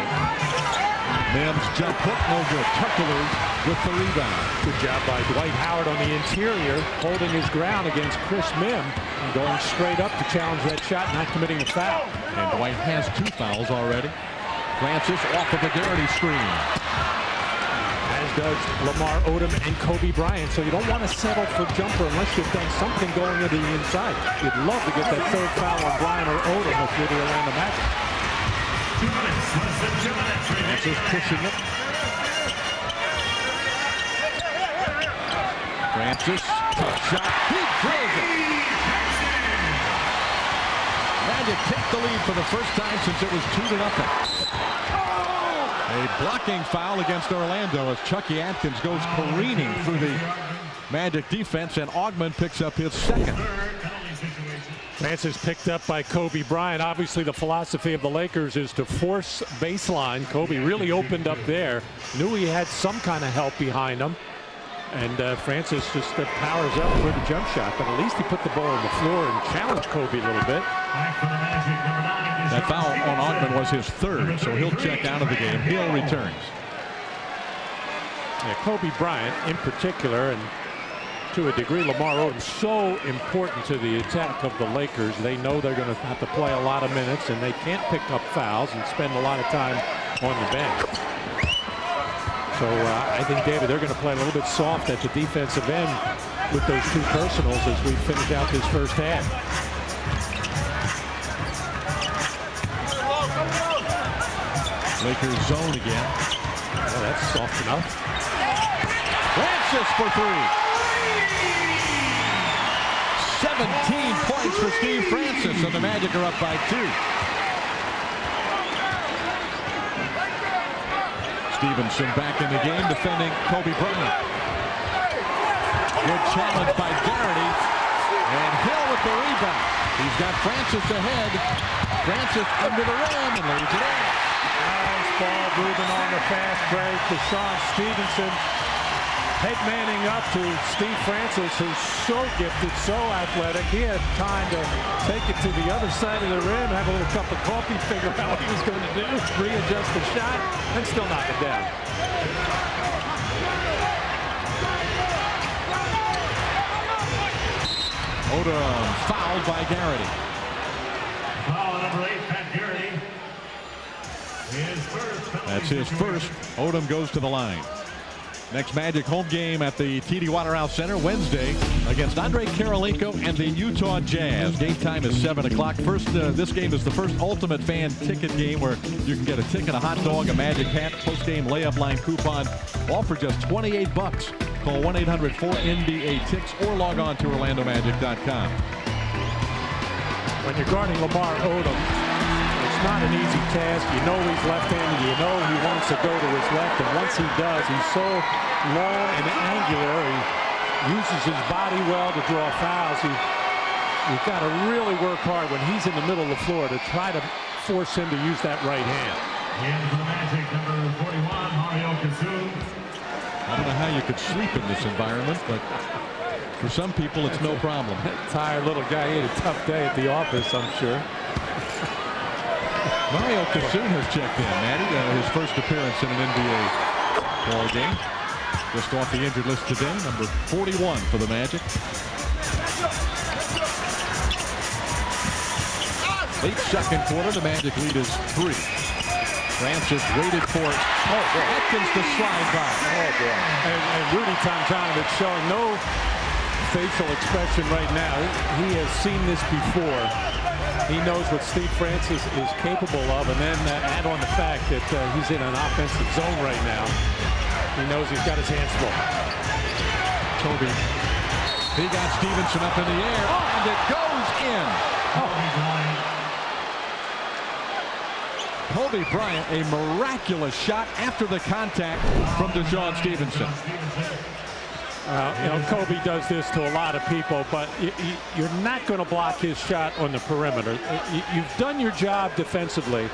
Mihm's jump hook, no good. Turkoglu with the rebound. Good job by Dwight Howard on the interior, holding his ground against Mihm and going straight up to challenge that shot, not committing a foul. And Dwight has 2 fouls already. Francis off of the Garrity screen. As does Lamar Odom and Kobe Bryant. So you don't want to settle for jumper unless you've done something going into the inside. You'd love to get that 3rd foul on Bryant or Odom if you're the Orlando Magic. 2 minutes, less than 2 minutes. Francis pushing it. Francis, tough shot. He drills it. Magic take the lead for the first time since it was 2-0. A blocking foul against Orlando as Chucky Atkins goes careening through the Magic defense, and Ogman picks up his 2nd. Francis picked up by Kobe Bryant. Obviously, the philosophy of the Lakers is to force baseline. Kobe really opened up there. Knew he had some kind of help behind him. And Francis just powers up for the jump shot. But at least he put the ball on the floor and challenged Kobe a little bit. That foul on Ogman was his 3rd, so he'll check out of the game. Hill returns. Yeah, Kobe Bryant in particular, and to a degree Lamar Odom, so important to the attack of the Lakers. They know they're going to have to play a lot of minutes, and they can't pick up fouls and spend a lot of time on the bench. So I think, David, they're going to play a little bit soft at the defensive end with those 2 personals as we finish out this first half. Lakers zone again. Oh, that's soft enough. Francis for 3. 17 points for Steve Francis, and the Magic are up by 2. Stevenson back in the game defending Kobe Bryant. Good challenge by Garrity, and Hill with the rebound. He's got Francis ahead. Francis under the rim and lays it in. Nice ball moving on the fast break to Sean Stevenson. Head manning up to Steve Francis, who's so gifted, so athletic. He had time to take it to the other side of the rim, have a little cup of coffee, figure out what he was going to do, readjust the shot, and still knock it down. Odom fouled by Garrity. Foul number 8, Pat Garrity. His first. That's his first. Odom goes to the line. Next Magic home game at the TD Waterhouse Center Wednesday against Andre Karolinko and the Utah Jazz. Game time is 7 o'clock. First, this game is the first Ultimate Fan ticket game where you can get a ticket, a hot dog, a Magic hat, post-game layup line coupon, all for just $28. Call 1-800-4NBA-TICKS or log on to OrlandoMagic.com. When you're guarding Lamar Odom, it's not an easy task. You know he's left-handed. You know he wants to go to his left, and once he does, he's so long and angular. He uses his body well to draw fouls. You've got to really work hard when he's in the middle of the floor to try to force him to use that right hand. In for the Magic, number 41, Mario Kazoon. I don't know how you could sleep in this environment, but for some people, it's no problem. Tired little guy. He had a tough day at the office, I'm sure. Mario Kazoon has checked in, Matty. His first appearance in an NBA ball game. Just off the injured list today, number 41 for the Magic. Late second quarter, the Magic lead is 3. Francis waited for Atkins to slide by. Oh, boy. And Rudy Tomjanovich showing no facial expression right now. He has seen this before. He knows what Steve Francis is capable of, and then add on the fact that he's in an offensive zone right now. He knows he's got his hands full. Kobe. He got Stevenson up in the air, and it goes in. Kobe Bryant, a miraculous shot after the contact from DeShaun Stevenson. You know, Kobe does this to a lot of people, but you're not going to block his shot on the perimeter. You've done your job defensively,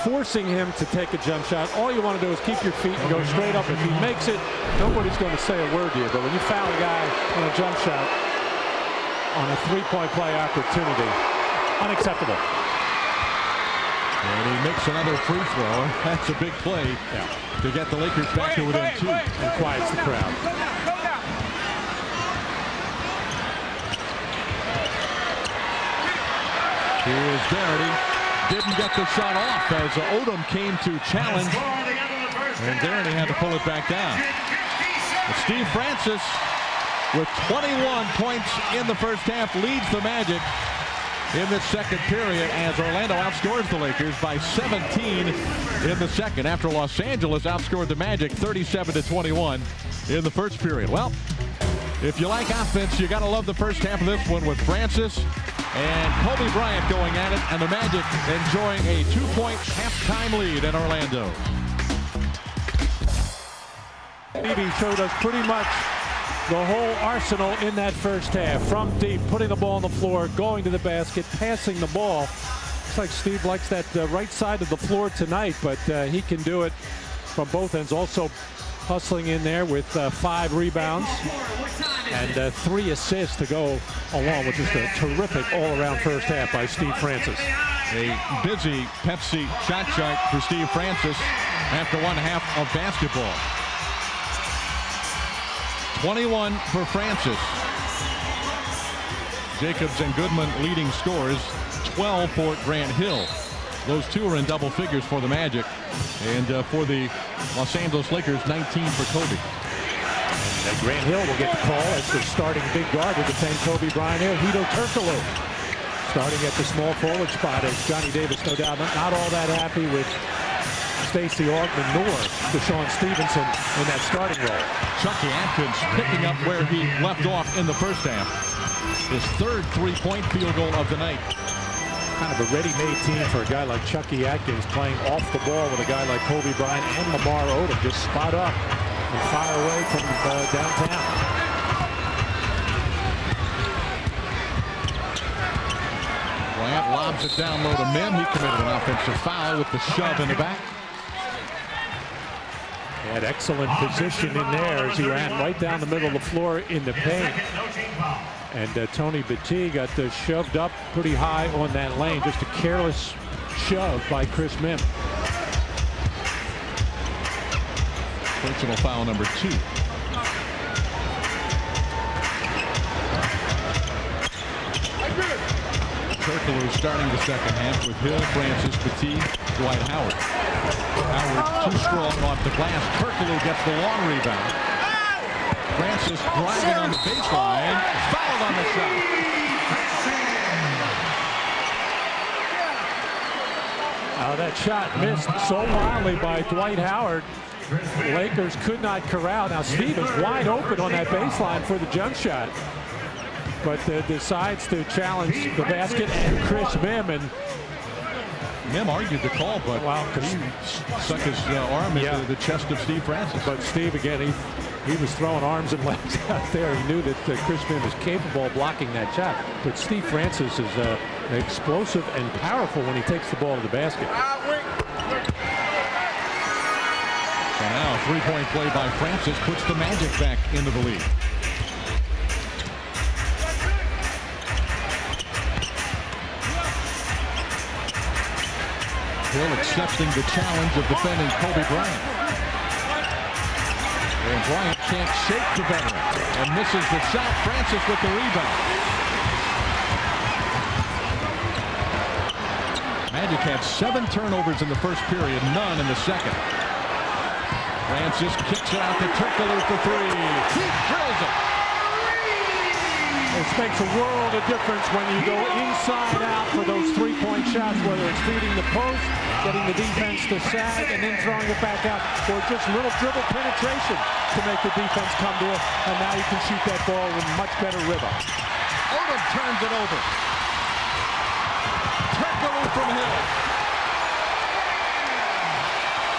forcing him to take a jump shot. All you want to do is keep your feet and go straight up. If he makes it, nobody's going to say a word to you. But when you foul a guy on a jump shot on a three-point play opportunity, unacceptable. And he makes another free throw. That's a big play to get the Lakers back to within 2. And quiets the crowd. Here's Garrity. Didn't get the shot off as Odom came to challenge. And Garrity had to pull it back down. But Steve Francis, with 21 points in the first half, leads the Magic in the second period as Orlando outscores the Lakers by 17 in the second, after Los Angeles outscored the Magic 37-21 in the first period. Well, if you like offense, you got to love the first half of this one with Francis and Kobe Bryant going at it, and the Magic enjoying a 2-point halftime lead in Orlando. Stevie showed us pretty much the whole arsenal in that first half. From deep, putting the ball on the floor, going to the basket, passing the ball. Looks like Steve likes that right side of the floor tonight, but he can do it from both ends. Also hustling in there with 5 rebounds and 3 assists to go along with just a terrific all-around first half by Steve Francis. A busy Pepsi shot chart for Steve Francis after one half of basketball. 21 for Francis. Jacobs and Goodman leading scorers. 12 for Grant Hill. Those two are in double figures for the Magic. And for the Los Angeles Lakers, 19 for Kobe. And Grant Hill will get the call as the starting big guard to defend Kobe Bryant here. Hedo Turkoglu starting at the small forward spot, as Johnny Davis, no doubt, not all that happy with Stacey Augmon nor Deshaun Stevenson in that starting role. Chucky Atkins picking up where he left off in the first half. His third three-point field goal of the night. Kind of a ready-made team for a guy like Chucky Atkins, playing off the ball with a guy like Kobe Bryant and Lamar Odom. Just spot up and fire away from downtown. Bryant lobs it down low to Mihm. He committed an offensive foul with the shove in the back. He had excellent position in there as he ran right down the middle of the floor in the paint. And Tony Battie got shoved up pretty high on that lane. Just a careless shove by Chris Mihm. Personal foul number 2. Turkoglu starting the second half with Hill, Francis, Battie, Dwight Howard. Howard too strong off the glass. Turkoglu gets the long rebound. Francis driving on the baseline, fouled on the shot. That shot missed so wildly by Dwight Howard. The Lakers could not corral. Now Steve is wide open on that baseline for the jump shot, but decides to challenge the basket and Chris Mihm. And Mihm argued the call, but he stuck his arm into the chest of Steve Francis. But Steve, again, he was throwing arms and legs out there. He knew that Chris Mihm is capable of blocking that shot. But Steve Francis is explosive and powerful when he takes the ball to the basket. So now a three-point play by Francis puts the Magic back into the lead. Hill accepting the challenge of defending Kobe Bryant. And Bryant can't shake the veteran and misses the shot. Francis with the rebound. Magic had 7 turnovers in the first period, none in the second. Francis kicks it out to Turkoglu for 3. He drills it. This makes a world of difference when you go inside out for those three-point shots, whether it's feeding the post, getting the defense to sag, and then throwing it back out, or just little dribble penetration to make the defense come to it. And now you can shoot that ball with much better rhythm. Odom turns it over. Turkoglu from Hill.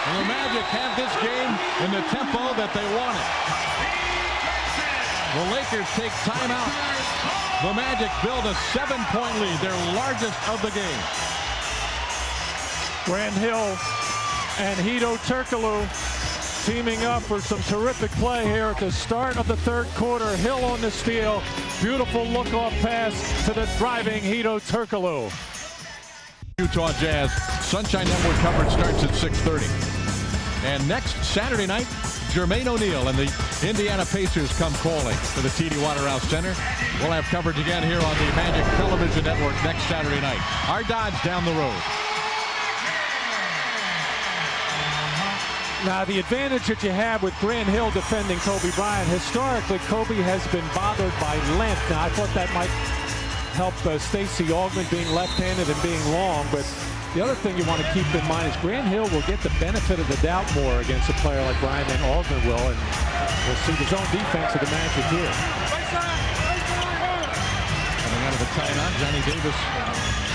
And the Magic have this game in the tempo that they wanted. The Lakers take timeout. The Magic build a 7-point lead, their largest of the game. Grant Hill and Hedo Turkoglu teaming up for some terrific play here at the start of the third quarter. Hill on the steal. Beautiful look-off pass to the driving Hedo Turkoglu. Utah Jazz Sunshine Network coverage starts at 6:30. And next Saturday night, Jermaine O'Neal and the Indiana Pacers come calling to the TD Waterhouse Center. We'll have coverage again here on the Magic Television Network next Saturday night. Our Dodge down the road. Now, the advantage that you have with Grant Hill defending Kobe Bryant, historically, Kobe has been bothered by length. Now, I thought that might help Stacey Augmon being left-handed and being long, but the other thing you want to keep in mind is Grant Hill will get the benefit of the doubt more against a player like Bryant than Augmon will, and we'll see the zone defense of the Magic here. Coming out of the timeout, Johnny Davis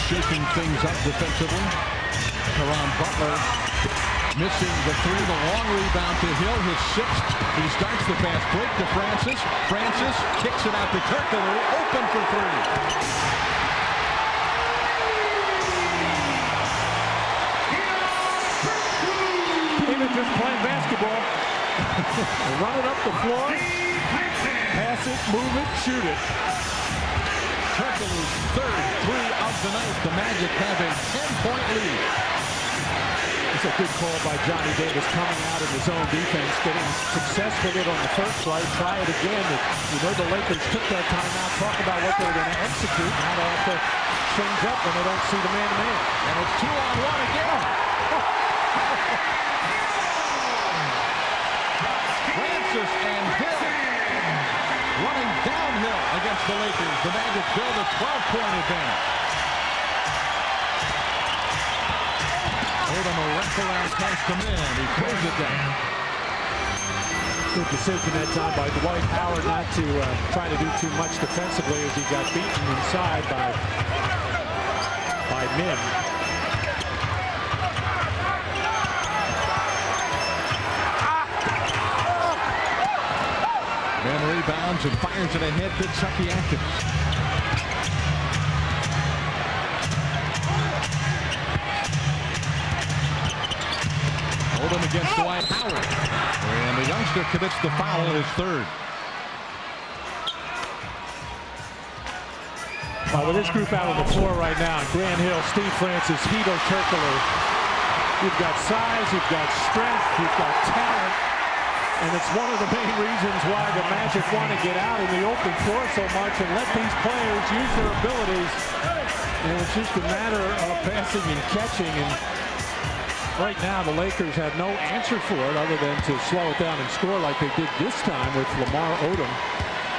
shaking things up defensively. Caron Butler missing the three, the long rebound to Hill, his sixth. He starts the pass break to Francis. Francis kicks it out to Turkoglu, open for three. Even just playing basketball. Run it up the floor, pass it, move it, shoot it. Turkoglu's third three of the night. The Magic have a 10-point lead. It's a good call by Johnny Davis coming out of his own defense, getting success with it on the first play. Try it again. You know the Lakers took that timeout, talk about what they were going to execute. Now they have to change up when they don't see the man-to-man. And it's 2-on-1 again. Francis and Hill running downhill against the Lakers. The Magic build a 12-point advantage. Odom a wraparound pass to Mihm. He throws it down. Good decision that time by Dwight Howard not to try to do too much defensively as he got beaten inside by Mihm. Mihm rebounds and fires it ahead to Chucky Atkins. Odom against Dwight Howard. And the youngster commits the foul, his third. With this group out on the floor right now, Grant Hill, Steve Francis, Hedo, Turkoglu. You've got size, you've got strength, you've got talent. And it's one of the main reasons why the Magic want to get out in the open floor so much and let these players use their abilities. And it's just a matter of passing and catching. And right now, the Lakers have no answer for it other than to slow it down and score like they did this time with Lamar Odom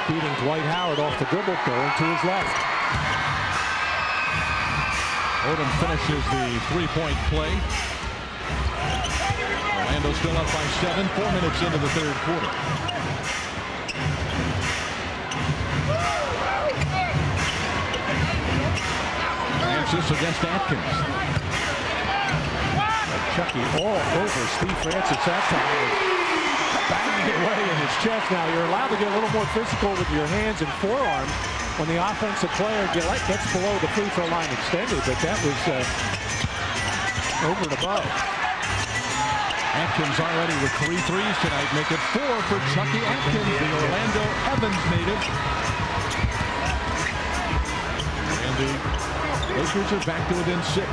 beating Dwight Howard off the dribble going to his left. Odom finishes the three-point play. Orlando still up by 7, 4 minutes into the third quarter. Francis against Atkins. Chucky all over Steve Francis that time, banging it away in his chest. Now you're allowed to get a little more physical with your hands and forearms when the offensive player gets below the free throw line extended, but that was over and above. Atkins already with 3 threes tonight, make it 4 for Chucky Atkins, the Orlando Evans native. And the Lakers are back to within 6.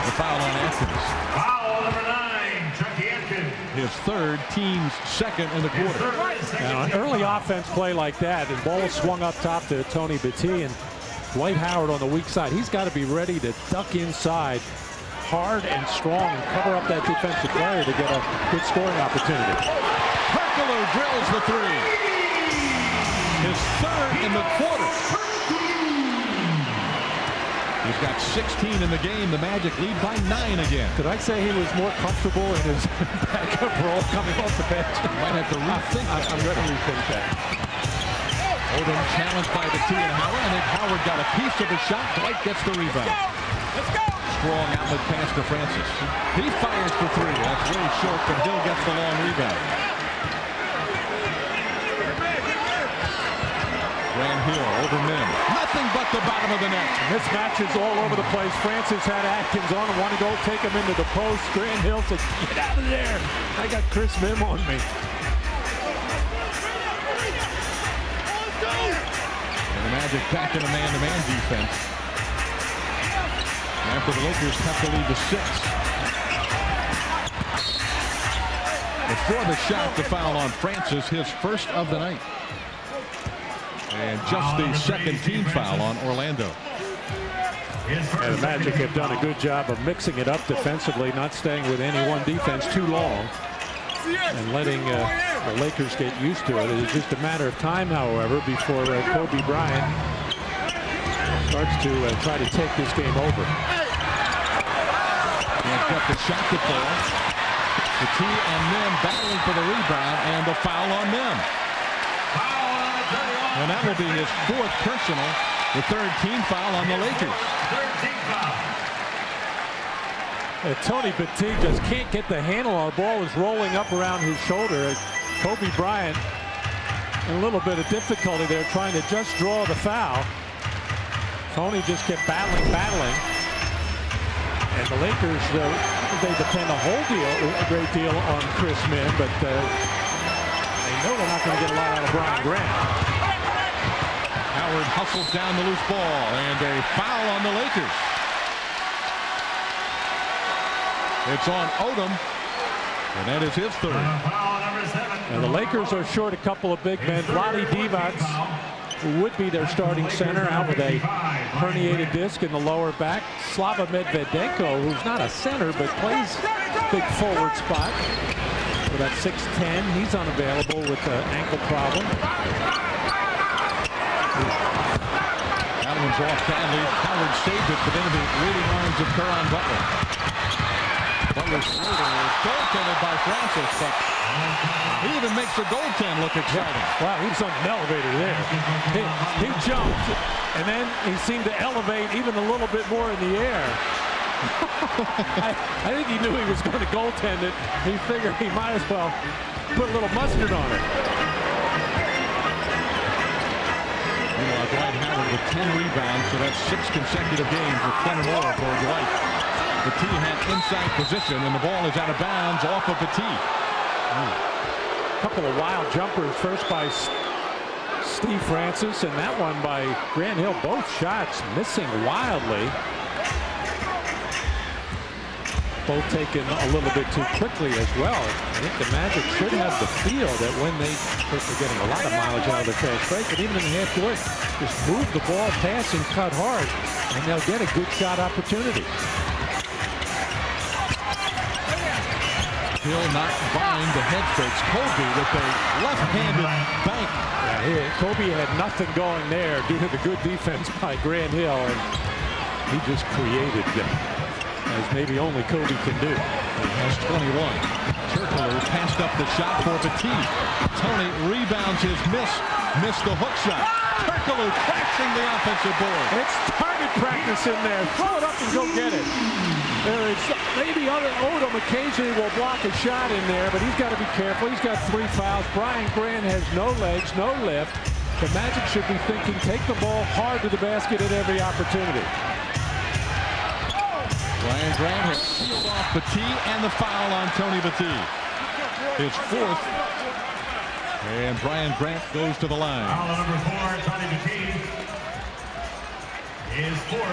The foul on Atkins. Foul number 9, Chucky Atkins. His third, team's second in the quarter. Now, an early offense play like that, and ball swung up top to Tony Battie, and Dwight Howard on the weak side. He's got to be ready to duck inside hard and strong and cover up that defensive player to get a good scoring opportunity. Turkoglu drills the three. His third in the quarter. He's got 16 in the game. The Magic lead by 9 again. Could I say he was more comfortable in his backup role coming off the bench? Might have to rethink that. I'm going to rethink that. Odom challenged by the T and Howard. I think Howard got a piece of the shot. Dwight gets the rebound. Let's go! Strong outlet pass to Francis. He fires for 3. That's really short, but Hill gets the long rebound. Grant Hill over Mihm. Nothing but the bottom of the net. Mismatches all over the place. Francis had Atkins on and wanted to go take him into the post. Grant Hill said, get out of there. I got Chris Mihm on me. And the Magic back in a man-to-man defense. after the Lakers cut the lead to 6. Before the shot, the foul on Francis, his first of the night. And just the second team foul on Orlando. And the Magic have done a good job of mixing it up defensively, not staying with any one defense too long, and letting the Lakers get used to it. It's just a matter of time, however, before Kobe Bryant starts to try to take this game over. He's got the shot to fall. The T and Mihm battling for the rebound, and the foul on Mihm. And that will be his 4th personal, the 3rd team foul on the Lakers. Tony Petit just can't get the handle on the ball. Is rolling up around his shoulder. Kobe Bryant in a little bit of difficulty there, trying to just draw the foul. Tony just kept battling. And the Lakers, they depend a great deal on Chris Mihm, but they know they're not going to get a lot out of Brian Grant. Howard hustles down the loose ball, and a foul on the Lakers. It's on Odom, and that is his 3rd. And the Lakers are short a couple of big men. Vlade Divac, who would be their starting center, out with a herniated disc in the lower back. Slava Medvedenko, who's not a center but plays big forward spot. So that's 6'10". He's unavailable with an ankle problem. That one's off badly. Howard saved it, but into the leading arms of Caron Butler. Butler's floater is goaltended by Francis, but he even makes the goaltend look exciting. Wow, he was on an elevator there. He jumped, and then he seemed to elevate even a little bit more in the air. I think he knew he was going to goaltend it. He figured he might as well put a little mustard on it. Meanwhile, Dwight Howard with 10 rebounds, so that's 6 consecutive games with 10 or more for Dwight. The T had inside position, and the ball is out of bounds off of the T. A couple of wild jumpers, first by Steve Francis, and that one by Grant Hill. Both shots missing wildly. Both taken a little bit too quickly as well. I think the Magic should have the feel that when they're getting a lot of mileage out of the fast break, but even in the half court, just move the ball, pass, and cut hard, and they'll get a good shot opportunity. Hill not buying the head fakes. Kobe with a left-handed bank. Yeah, Kobe had nothing going there due to the good defense by Grant Hill, and he just created as maybe only Kobe can do. He has 21. Turkoglu passed up the shot for Petit. Tony rebounds his miss. Missed the hook shot. Turkoglu crashing the offensive board. It's target practice in there. Throw it up and go get it. Maybe Odom occasionally will block a shot in there, but he's got to be careful. He's got 3 fouls. Brian Grant has no legs, no lift. The Magic should be thinking, take the ball hard to the basket at every opportunity. Brian Grant has sealed off Petit, and the foul on Tony Petit. His 4th. And Brian Grant goes to the line. Foul number 4, Tony Petit.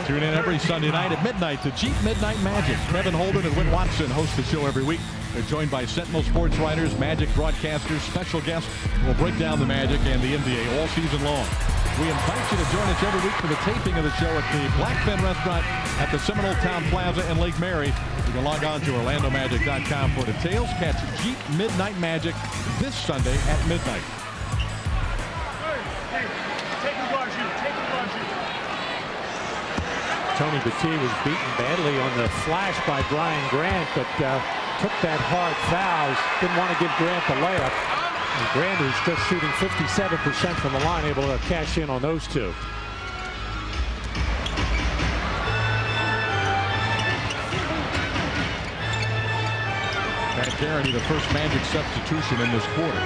Tune in every Sunday night at midnight to Jeep Midnight Magic. Kevin Holden and Whit Watson host the show every week. They're joined by Sentinel sports writers, Magic broadcasters, special guests who will break down the Magic and the NBA all season long. We invite you to join us every week for the taping of the show at the Blackfin Restaurant at the Seminole Town Plaza in Lake Mary. You can log on to OrlandoMagic.com for details. Catch Jeep Midnight Magic this Sunday at midnight. Tony Petit was beaten badly on the flash by Brian Grant, but took that hard foul. Didn't want to give Grant the layup. And Grant is just shooting 57% from the line, able to cash in on those two. Pat Garrity, the first Magic substitution in this quarter.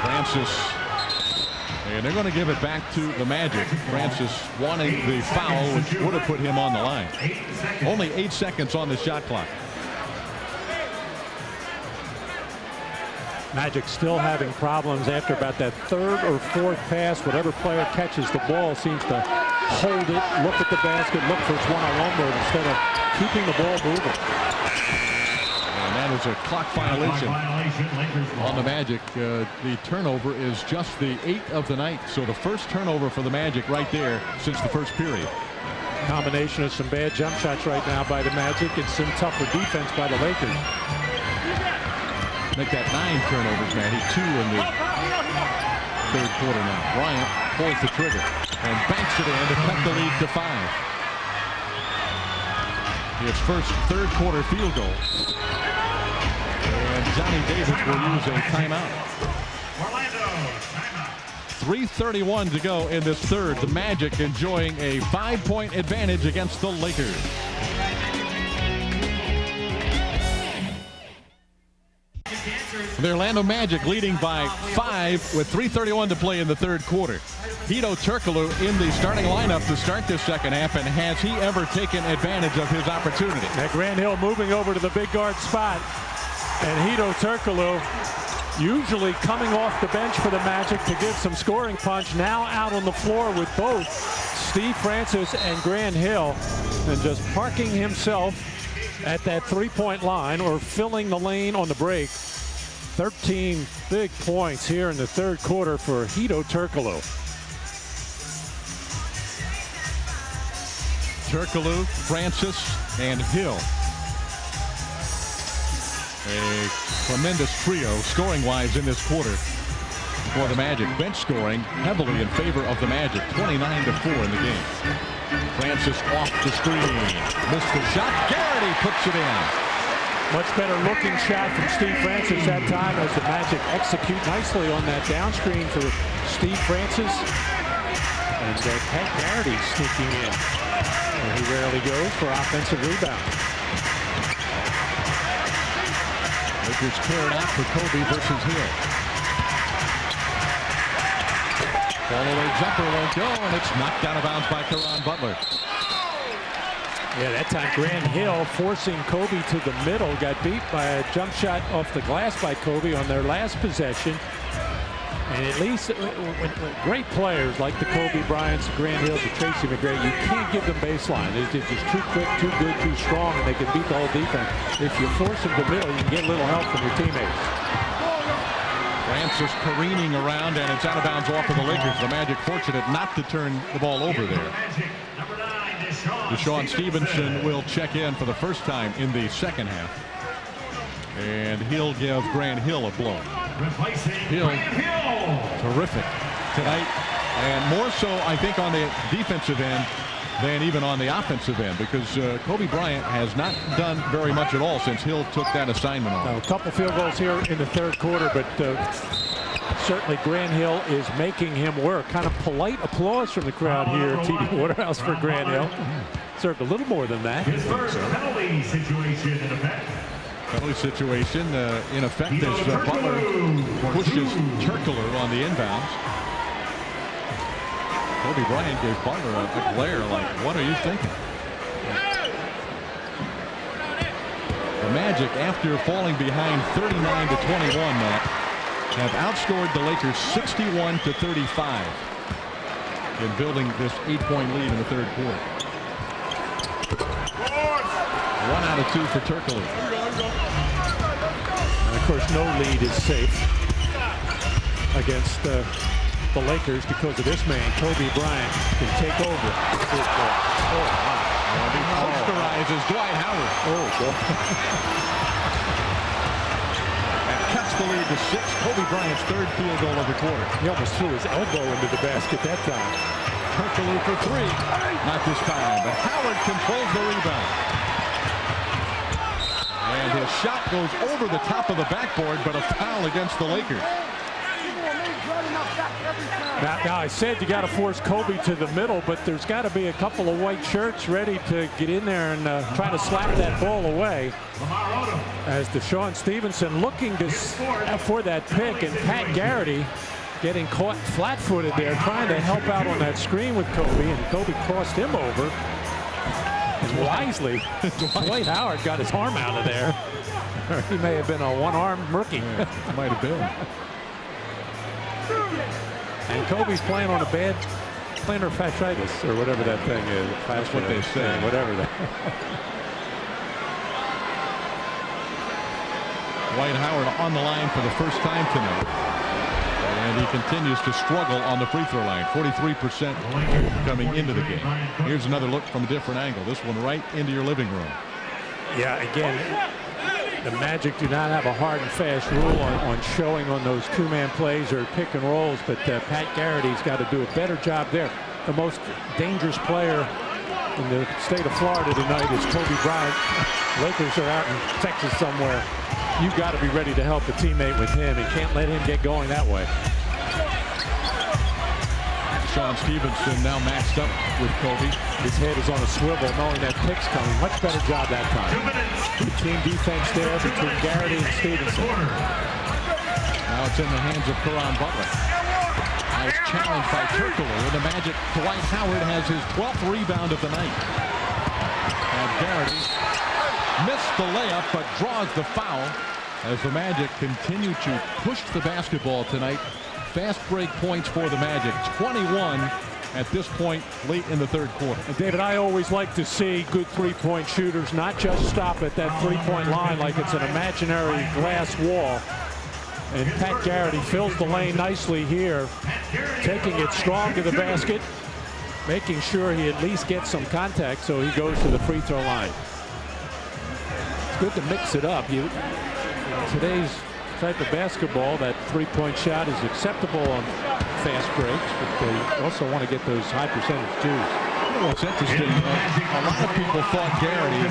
Francis. And they're going to give it back to the Magic. Francis wanting the foul, which would have put him on the line. Only 8 seconds on the shot clock. Magic still having problems after about that 3rd or 4th pass. Whatever player catches the ball seems to hold it, look at the basket, look for its one-on-one move instead of keeping the ball moving. And that is a clock violation on the Magic. The turnover is just the 8th of the night. So the first turnover for the Magic right there since the first period. Combination of some bad jump shots right now by the Magic and some tougher defense by the Lakers. Make that 9 turnovers, Matty. 2 in the third quarter now. Bryant pulls the trigger and banks it in to cut the lead to 5. His first third quarter field goal. And Johnny Davis will use a timeout. 3:31 to go in this third. The Magic enjoying a 5-point advantage against the Lakers. The Orlando Magic leading by 5 with 3:31 to play in the third quarter. Hedo Turkoglu in the starting lineup to start this second half, and has he ever taken advantage of his opportunity? Now Grant Hill moving over to the big guard spot, and Hedo Turkoglu usually coming off the bench for the Magic to give some scoring punch, now out on the floor with both Steve Francis and Grant Hill, and just parking himself at that three-point line or filling the lane on the break. 13 big points here in the third quarter for Hedo Turkoglu. Turkoglu, Francis, and Hill. A tremendous trio scoring-wise in this quarter for the Magic. Bench scoring heavily in favor of the Magic, 29-4 in the game. Francis off the screen. Missed the shot. Garrity puts it in. Much better looking shot from Steve Francis that time as the Magic execute nicely on that down screen for Steve Francis. And Pat Garrity sneaking in. And he rarely goes for offensive rebound. Lakers cleared out for Kobe versus Hill. Fall-away jumper won't go, and it's knocked out of bounds by Caron Butler. Yeah, that time Grant Hill forcing Kobe to the middle, got beat by a jump shot off the glass by Kobe on their last possession. And at least when great players like the Kobe Bryants, Grant Hills, and Tracy McGrady, you can't give them baseline. They're just too quick, too good, too strong, and they can beat the whole defense. If you force them to the middle, you can get a little help from your teammates. Francis careening around, and it's out of bounds off of the Lakers. The Magic fortunate not to turn the ball over there. Deshaun Stevenson will check in for the first time in the second half. And he'll give Grant Hill a blow. Hill, terrific tonight. And more so, I think, on the defensive end than even on the offensive end, because Kobe Bryant has not done very much at all since Hill took that assignment on. Now, a couple field goals here in the third quarter, but certainly Grant Hill is making him work. Kind of polite applause from the crowd here at TD Waterhouse for Grant Hill. Served a little more than that. His first penalty situation in effect. Penalty situation in effect as Butler pushes Turkoglu on the inbounds. Kobe Bryant gave Butler a glare like, what are you thinking? The Magic, after falling behind 39-21, Matt, have outscored the Lakers 61-35 in building this 8-point lead in the third quarter. 1 out of 2 for Turkoglu. And of course, no lead is safe against the Lakers because of this man. Kobe Bryant can take over. He posterizes Dwight Howard. And cuts the lead to 6. Kobe Bryant's third field goal of the quarter. He almost threw his elbow into the basket that time. Turkoglu for 3. Not this time, but Howard controls the rebound. And his shot goes over the top of the backboard, but a foul against the Lakers. Now I said you got to force Kobe to the middle, but there's got to be a couple of white shirts ready to get in there and try to slap that ball away. As Deshaun Stevenson looking for that pick, and Pat Garrity getting caught flat-footed there, trying to help out on that screen with Kobe, and Kobe crossed him over. Wisely, Dwight Howard got his arm out of there. He may have been a one-armed rookie. Yeah, might have been. And Kobe's playing on a bad plantar fasciitis or whatever that thing is. That's what they say. Whatever that. Dwight Howard on the line for the first time tonight. And he continues to struggle on the free throw line. 43% coming into the game. Here's another look from a different angle. This one right into your living room. Yeah, again, the Magic do not have a hard and fast rule on showing on those two-man plays or pick and rolls, but Pat Garrity's got to do a better job there. The most dangerous player in the state of Florida tonight is Kobe Bryant. Lakers are out in Texas somewhere. You've got to be ready to help a teammate with him and can't let him get going that way. Sean Stevenson now matched up with Kobe. His head is on a swivel knowing that pick's coming. Much better job that time. Good team defense there between Garrity and Stevenson. Now it's in the hands of Caron Butler. Nice challenge by Turkoglu. And the Magic, Dwight Howard has his 12th rebound of the night. And Garrity missed the layup but draws the foul as the Magic continue to push the basketball tonight. Fast break points for the Magic. 21 at this point late in the third quarter. And David, I always like to see good three-point shooters not just stop at that three-point line like it's an imaginary glass wall. And Pat Garrity fills the lane nicely here, taking it strong to the basket, making sure he at least gets some contact so he goes to the free throw line. It's good to mix it up. In today's type of basketball, that three-point shot is acceptable on fast breaks, but they also want to get those high percentage twos. What's interesting, a lot of people thought Garrity,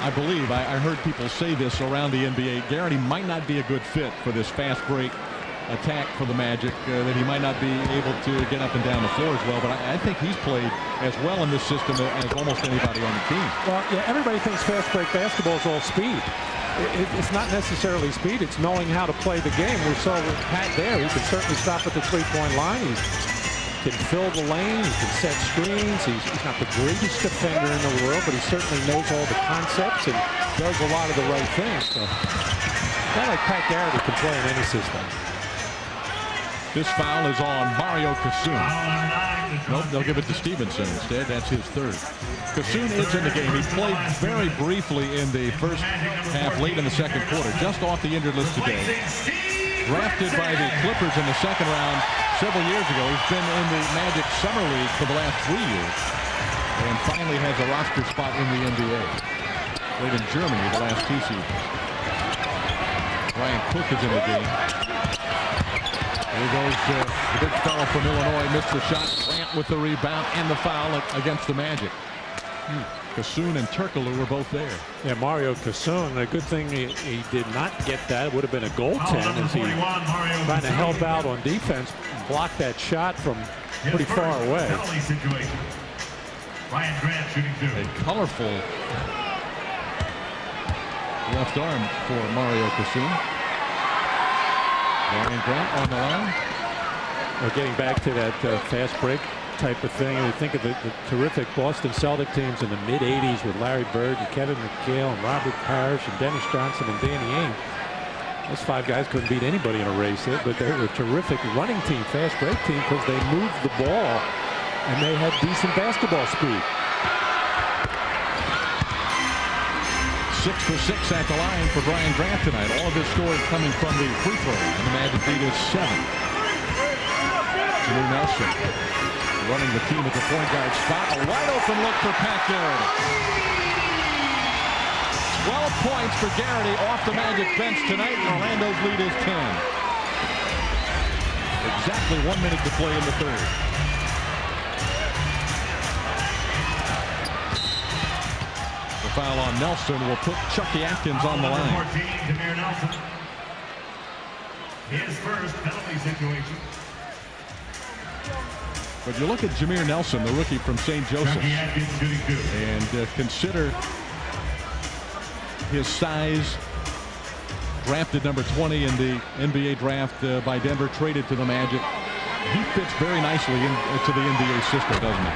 I believe, I heard people say this around the NBA, Garrity might not be a good fit for this fast break attack for the Magic, that he might not be able to get up and down the floor as well, but I think he's played as well in this system as almost anybody on the team. Well, yeah, everybody thinks fast break basketball is all speed. It's not necessarily speed, it's knowing how to play the game. We saw with Pat there, he can certainly stop at the three-point line. He can fill the lane, he can set screens. He's not the greatest defender in the world, but he certainly knows all the concepts and does a lot of the right things. So, a guy like Pat Garrity can play in any system. This foul is on Mario Caron. Nope, they'll give it to Stevenson instead. That's his third. Caron is in the game. He played very briefly in the first half, late in the second quarter, just off the injured list today. Drafted by the Clippers in the second round several years ago. He's been in the Magic Summer League for the last 3 years and finally has a roster spot in the NBA. Played in Germany the last 2 seasons. Ryan Cook is in the game. Here goes the big fella from Illinois, missed the shot. Bryant with the rebound and the foul against the Magic. Caron and Turkoglu were both there. Yeah, Mario Caron, a good thing he did not get that. It would have been a goaltend as he trying to help out on defense, block that shot from pretty far away. A colorful left arm for Mario Caron. Grant on the line. We're getting back to that fast break type of thing. And we think of the terrific Boston Celtic teams in the mid-'80s with Larry Bird and Kevin McHale and Robert Parrish and Dennis Johnson and Danny Ainge. Those 5 guys couldn't beat anybody in a race, but they were a terrific running team, fast break team, because they moved the ball and they had decent basketball speed. 6 for 6 at the line for Brian Grant tonight. All of his scores coming from the free throw line. The Magic lead is 7. Jimmy Nelson running the team at the point guard spot. A wide open look for Pat Garrity. 12 points for Garrity off the Magic bench tonight. Orlando's lead is 10. Exactly 1 minute to play in the third. The foul on Nelson will put Chucky Atkins on the line. 14, Jameer Nelson. His first penalty situation. But you look at Jameer Nelson, the rookie from St. Joseph's, and consider his size. Drafted number 20 in the NBA draft by Denver, traded to the Magic. He fits very nicely into the NBA system, doesn't he?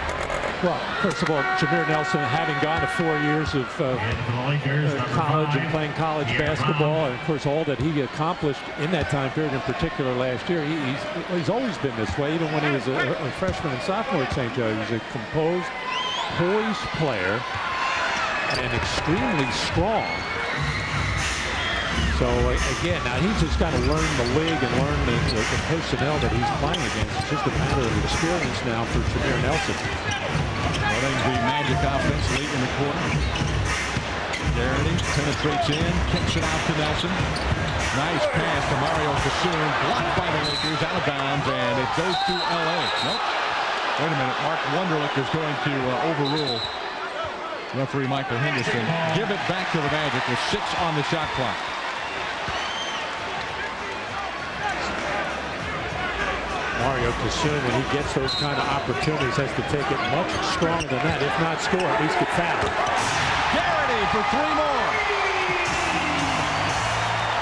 Well, first of all, Jameer Nelson, having gone to 4 years of college and playing college basketball, and of course all that he accomplished in that time period, in particular last year, he's always been this way. Even when he was a freshman and sophomore at St. Joe, he was a composed, poised player and extremely strong. So again, now he's just got to learn the league and learn the personnel that he's playing against. It's just a matter of experience now for Jameer Nelson. Running the Magic offense late in the quarter. Garrity penetrates in, kicks it out to Nelson. Nice pass to Mario Kassoun, blocked by the Lakers, out of bounds, and it goes to L.A. Nope. Wait a minute. Mark Wunderlich is going to overrule referee Michael Henderson. Give it back to the Magic with 6 on the shot clock. Mario Kassoun, when he gets those kind of opportunities, has to take it much stronger than that. If not score, at least get fouled. Garrity for 3 more.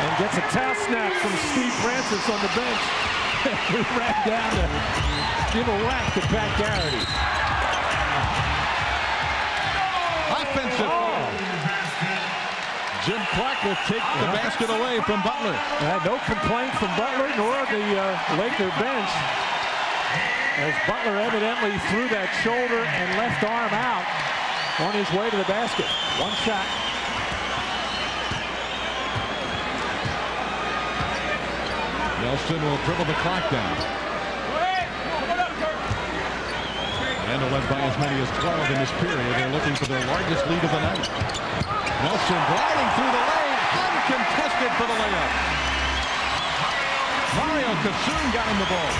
And gets a towel snap from Steve Francis on the bench. He ran down to give a whack to Pat Garrity. Offensive. Jim Clark will take the basket away from Butler. No complaint from Butler nor the Laker bench, as Butler evidently threw that shoulder and left arm out on his way to the basket. One shot. Nelson will dribble the clock down. And led by as many as 12 in this period. They're looking for their largest lead of the night. Nelson gliding through the lane, uncontested for the layup. Mario Kassoun got him the ball.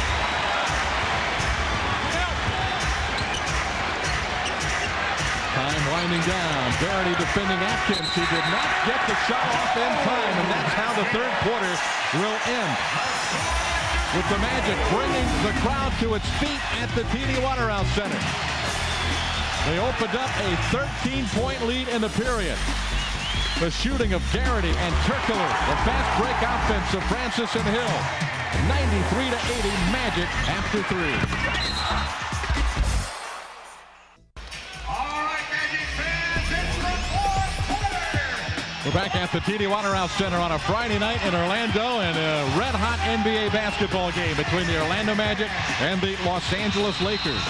Time winding down. Garrity defending Atkins, who did not get the shot off in time, and that's how the third quarter will end. With the Magic bringing the crowd to its feet at the TD Waterhouse Center. They opened up a 13-point lead in the period. The shooting of Garrity and Turkoglu. The fast break offense of Francis and Hill. 93-80 Magic after 3. All right, Magic fans, it's the fourth quarter. We're back at the TD Waterhouse Center on a Friday night in Orlando, and a red-hot NBA basketball game between the Orlando Magic and the Los Angeles Lakers.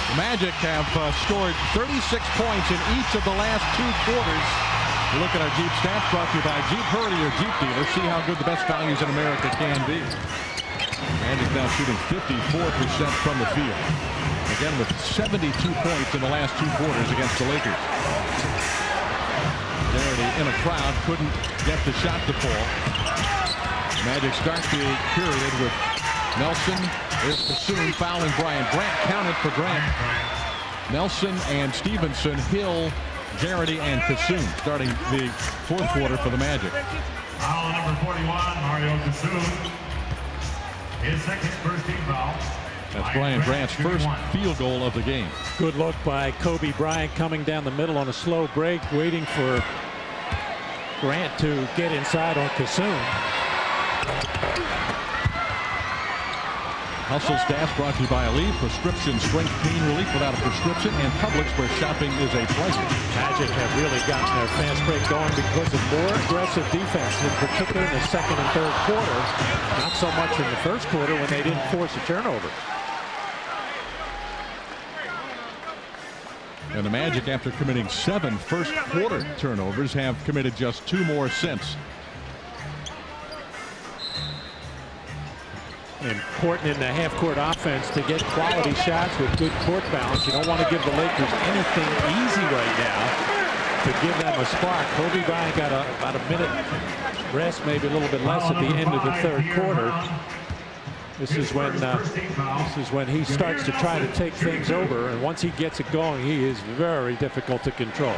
The Magic have scored 36 points in each of the last 2 quarters. Look at our Jeep stats brought to you by Jeep. Hurry to your Jeep dealer. See how good the best values in America can be. Magic now shooting 54% from the field. Again with 72 points in the last 2 quarters against the Lakers. Garrity in a crowd, couldn't get the shot to fall. Magic start the period with Nelson. There's Kassoun fouling Bryant. Grant counted for Grant. Nelson and Stevenson, Hill, Garrity, and Kassoun starting the fourth quarter for the Magic. Foul number 41, Mario Kassoun. His second first team foul. That's Brian Grant's first field goal of the game. Good look by Kobe Bryant coming down the middle on a slow break, waiting for Grant to get inside on Kassoun. Hustle Staff brought to you by Ali. Prescription strength pain relief without a prescription, and Publix, where shopping is a pleasure. Magic have really gotten their fast break going because of more aggressive defense, in particular in the second and third quarter. Not so much in the first quarter when they didn't force a turnover. And the Magic, after committing 7 first quarter turnovers, have committed just 2 more since. Important in the half-court offense to get quality shots with good court balance. You don't want to give the Lakers anything easy right now to give them a spark. Kobe Bryant got about a minute rest, maybe a little bit less at the end of the third quarter. This is when he starts to try to take things over, and once he gets it going, he is very difficult to control.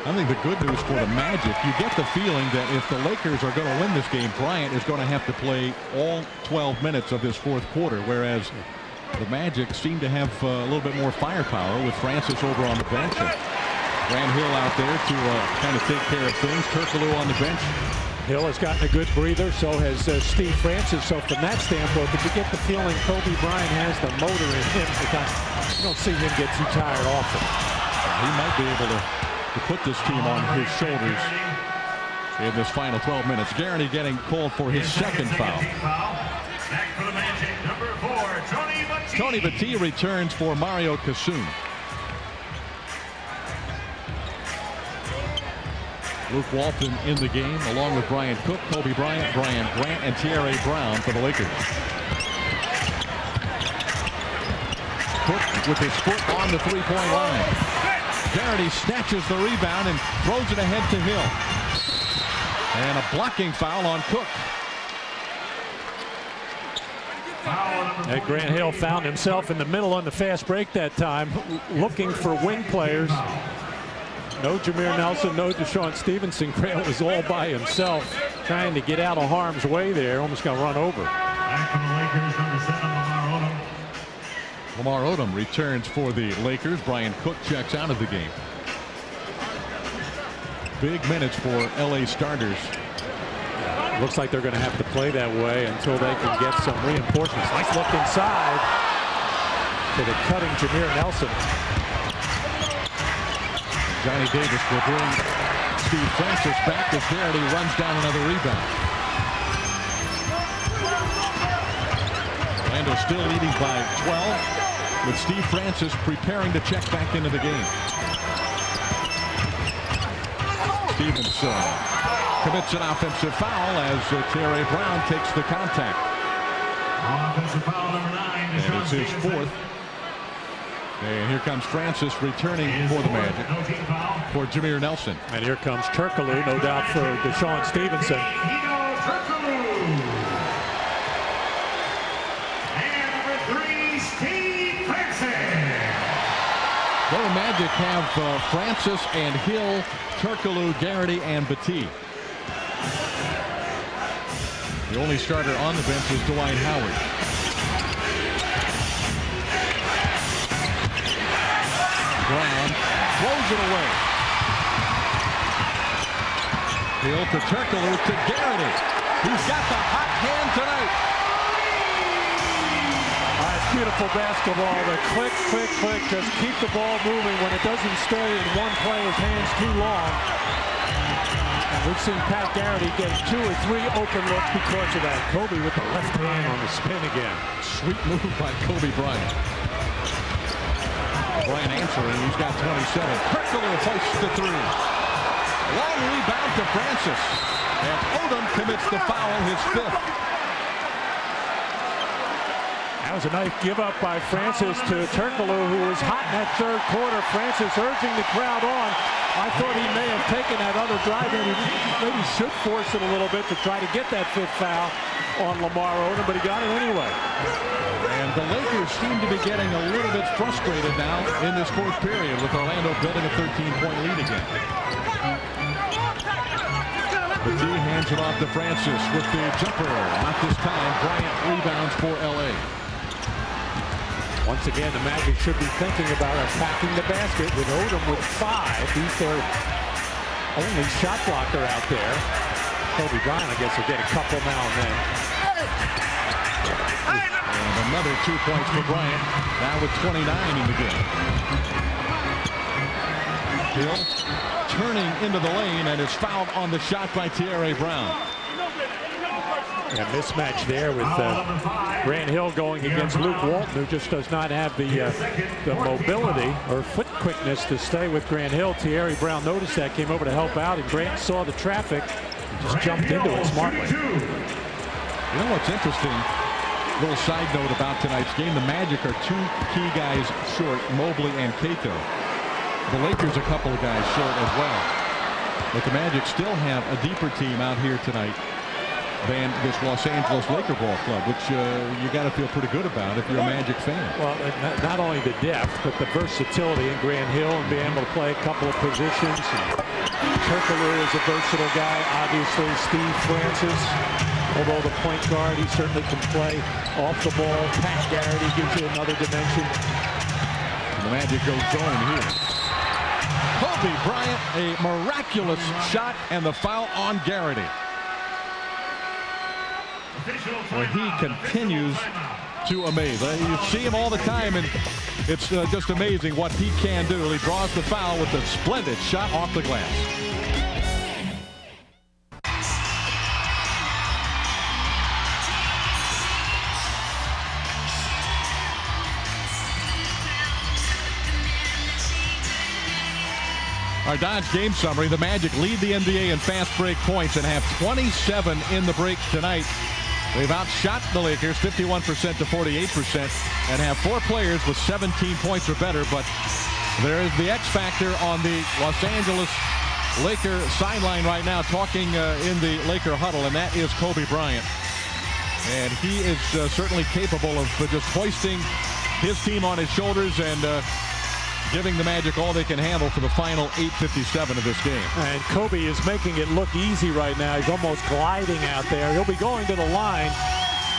I think the good news for the Magic, you get the feeling that if the Lakers are going to win this game, Bryant is going to have to play all 12 minutes of this fourth quarter, whereas the Magic seem to have a little bit more firepower with Francis over on the bench and Grant Hill out there to kind of take care of things. Turkoglu on the bench. Hill has gotten a good breather, so has Steve Francis. So from that standpoint, but you get the feeling Kobe Bryant has the motor in him. You don't see him get too tired often. He might be able to put this team on his shoulders in this final 12 minutes. Garrity getting called for his second foul. Back for the Magic, number 4, Tony Battie returns for Mario Kassoun. Luke Walton in the game, along with Brian Cook, Kobe Bryant, Brian Grant, and Thierry Brown for the Lakers. Cook with his foot on the three-point line. Garrity snatches the rebound and throws it ahead to Hill. And a blocking foul on Cook. Grant Hill found himself in the middle on the fast break that time, looking for wing players. No Jameer Nelson, no Deshaun Stevenson. Grant was all by himself, trying to get out of harm's way there. Almost got run over. Back from the Lakers, number 7, Lamar Odom returns for the Lakers. Brian Cook checks out of the game. Big minutes for LA starters. Looks like they're going to have to play that way until they can get some reinforcements. Nice look inside to the cutting Jameer Nelson. Johnny Davis will bring Steve Francis back as Garrity runs down another rebound. Orlando still leading by 12, with Steve Francis preparing to check back into the game. Stevenson commits an offensive foul as Thierry Brown takes the contact. Offensive foul number 9. And it's his fourth. And here comes Francis returning for the Magic for Jameer Nelson. And here comes Turkoglu, no doubt, for Deshaun Stevenson. And number 3, Steve Francis. Well, the Magic have Francis and Hill, Turkoglu, Garrity, and Battie. The only starter on the bench is Dwight Howard. Brown throws it away. Hill to Turkoglu to Garrity. He's got the hot hand tonight. It's beautiful basketball. The click, click, click. Just keep the ball moving when it doesn't stay in one player's hands too long. And we've seen Pat Garrity get 2 or 3 open looks because of that. Kobe with the left hand on the spin again. Sweet move by Kobe Bryant. Bryant answering. He's got 27. Turkoglu hoists the 3. Long rebound to Francis. And Odom commits the foul, his 5th. That was a nice give up by Francis to Turkoglu, who was hot in that third quarter. Francis urging the crowd on. I thought he may have taken that other drive in. He maybe should force it a little bit to try to get that 5th foul on Lamar Odom, but he got it anyway. And the Lakers seem to be getting a little bit frustrated now in this 4th period, with Orlando building a 13-point lead again. Battie hands it off to Francis with the jumper. Not this time. Bryant rebounds for LA. Once again, the Magic should be thinking about attacking the basket with Odom with 5. He's their only shot blocker out there. Kobe Bryant, I guess, will get a couple now and then. And another 2 points for Bryant, now with 29 in the game. Hill turning into the lane and is fouled on the shot by Thierry Brown. A mismatch there with Grant Hill going against Luke Walton, who just does not have the mobility or foot quickness to stay with Grant Hill. Thierry Brown noticed that, came over to help out, and Grant saw the traffic and just jumped into it smartly. You know what's interesting? Little side note about tonight's game: the Magic are 2 key guys short, Mobley and Cato. The Lakers a couple of guys short as well. But the Magic still have a deeper team out here tonight than this Los Angeles Laker ball club, which you got to feel pretty good about if you're a Magic fan. Well, not only the depth, but the versatility in Grant Hill and being able to play a couple of positions. Turkoglu is a versatile guy. Obviously, Steve Francis, although the point guard, he certainly can play off the ball. Pat Garrity gives you another dimension. And the Magic go zone here. Kobe Bryant, a miraculous shot, and the foul on Garrity. where he continues to amaze. You see him all the time, and it's just amazing what he can do. He draws the foul with a splendid shot off the glass. Our Dodge game summary. The Magic lead the NBA in fast break points and have 27 in the break tonight. They've outshot the Lakers 51% to 48% and have 4 players with 17 points or better. But there is the X factor on the Los Angeles Laker sideline right now, talking in the Laker huddle, and that is Kobe Bryant. And he is certainly capable of just hoisting his team on his shoulders and giving the Magic all they can handle for the final 8:57 of this game. And Kobe is making it look easy right now. He's almost gliding out there. He'll be going to the line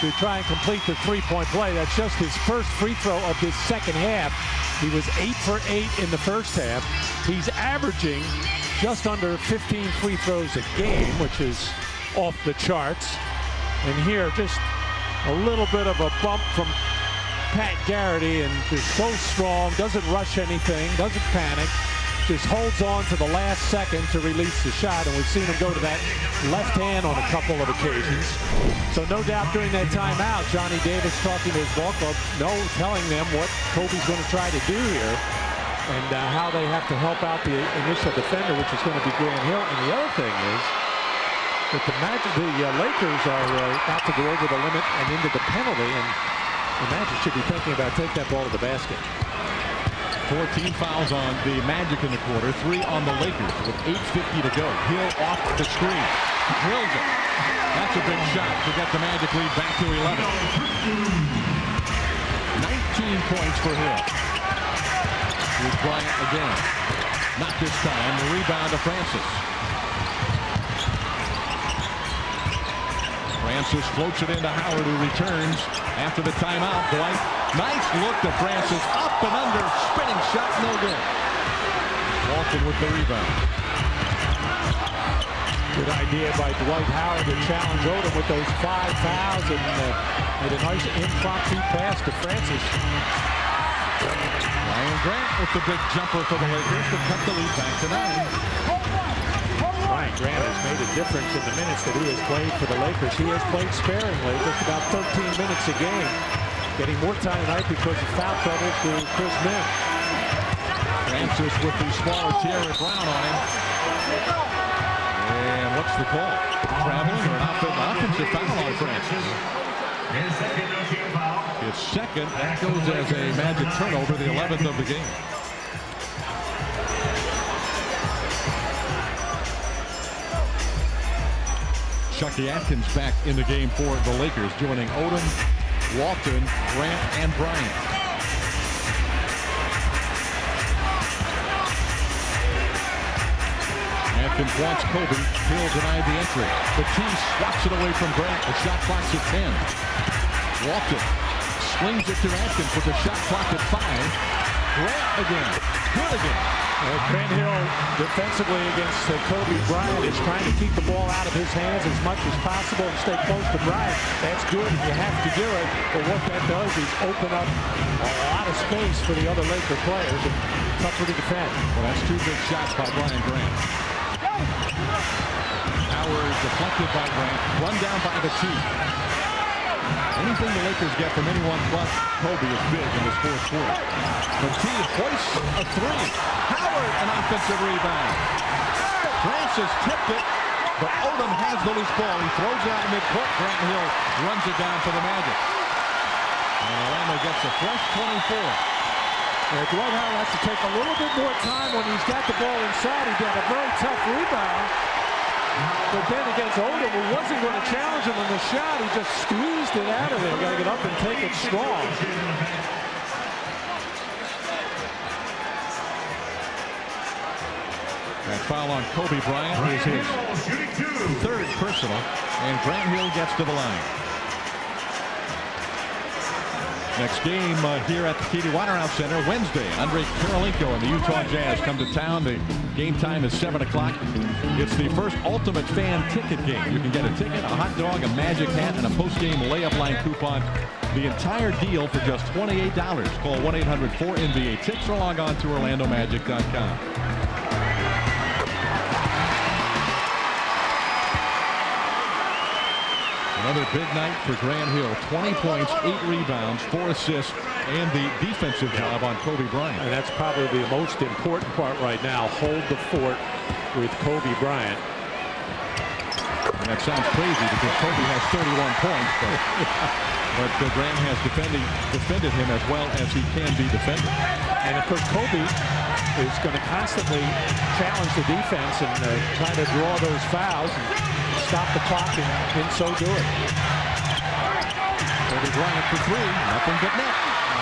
to try and complete the three-point play. That's just his first free throw of this second half. He was 8 for 8 in the first half. He's averaging just under 15 free throws a game, which is off the charts. And here, just a little bit of a bump from Pat Garrity, and just so strong, doesn't rush anything, doesn't panic, just holds on to the last second to release the shot, and we've seen him go to that left hand on a couple of occasions. So no doubt during that timeout, Johnny Davis talking to his ball club, telling them what Kobe's going to try to do here, and how they have to help out the initial defender, which is going to be Grant Hill. And the other thing is that the Lakers are about to go over the limit and into the penalty, and the Magic should be thinking about taking that ball to the basket. 14 fouls on the Magic in the quarter, 3 on the Lakers with 8:50 to go. Hill off the screen, drills it. That's a big shot to get the Magic lead back to 11. 19 points for Hill. Here's Bryant again. Not this time. The rebound to Francis. Francis floats it into Howard, who returns after the timeout. Dwight, nice look to Francis, up and under, spinning shot, no good. Walton with the rebound. Good idea by Dwight Howard to challenge Odom with those 5 fouls, and made a nice impromptu pass to Francis. Ryan Grant with the big jumper for the Lakers to cut the lead back to 9. Ryan Grant has made a difference in the minutes that he has played for the Lakers. He has played sparingly, just about 13 minutes a game, getting more time tonight because of foul trouble to Chris Mihm. Francis with the smaller Thierry Brown on him. And what's the call? Traveling or an offensive foul on Francis? It's second. That goes as a Magic turnover, the 11th of the game. Chucky Atkins back in the game for the Lakers, joining Odom, Walton, Grant, and Bryant. Atkins wants Kobe. Hill denied the entry. The key swats it away from Grant. The shot clock's at 10. Walton slings it to Atkins with the shot clock at 5. Grant again. Good again. Grant Hill defensively against Kobe Bryant is trying to keep the ball out of his hands as much as possible and stay close to Bryant. That's good. You have to do it. But what that does is open up a lot of space for the other Laker players, and tougher to defend. Well, that's 2 big shots by Brian Grant. Howard deflected by Grant. Run down by the T. Anything the Lakers get from anyone but Kobe is big in this fourth quarter. The T hoists a 3. Howard, an offensive rebound. Francis tipped it, but Odom has the loose ball. He throws it out in midcourt. Grant Hill runs it down for the Magic. And Orlando gets a fresh 24. Dwight Howard has to take a little bit more time when he's got the ball inside. He got a very tough rebound. But then against Odom, who wasn't going to challenge him on the shot, he just squeezed it out of there. Got to get up and take it strong. That foul on Kobe Bryant is his 3rd personal, and Grant Hill gets to the line. Next game here at the TD Waterhouse Center Wednesday. Andre Karolinko and the Utah Jazz come to town. The game time is 7 o'clock. It's the first Ultimate Fan ticket game. You can get a ticket, a hot dog, a magic hat, and a post-game layup line coupon. The entire deal for just $28. Call 1-800-4NBA-TIPS or log on to OrlandoMagic.com. Another big night for Grant Hill. 20 points, 8 rebounds, 4 assists, and the defensive job on Kobe Bryant. And that's probably the most important part right now. Hold the fort with Kobe Bryant. And that sounds crazy because Kobe has 31 points, but Grant has defended him as well as he can be defended. And of course, Kobe is going to constantly challenge the defense and try to draw those fouls and stop the clock in so doing. Kobe Bryant for 3, nothing but net.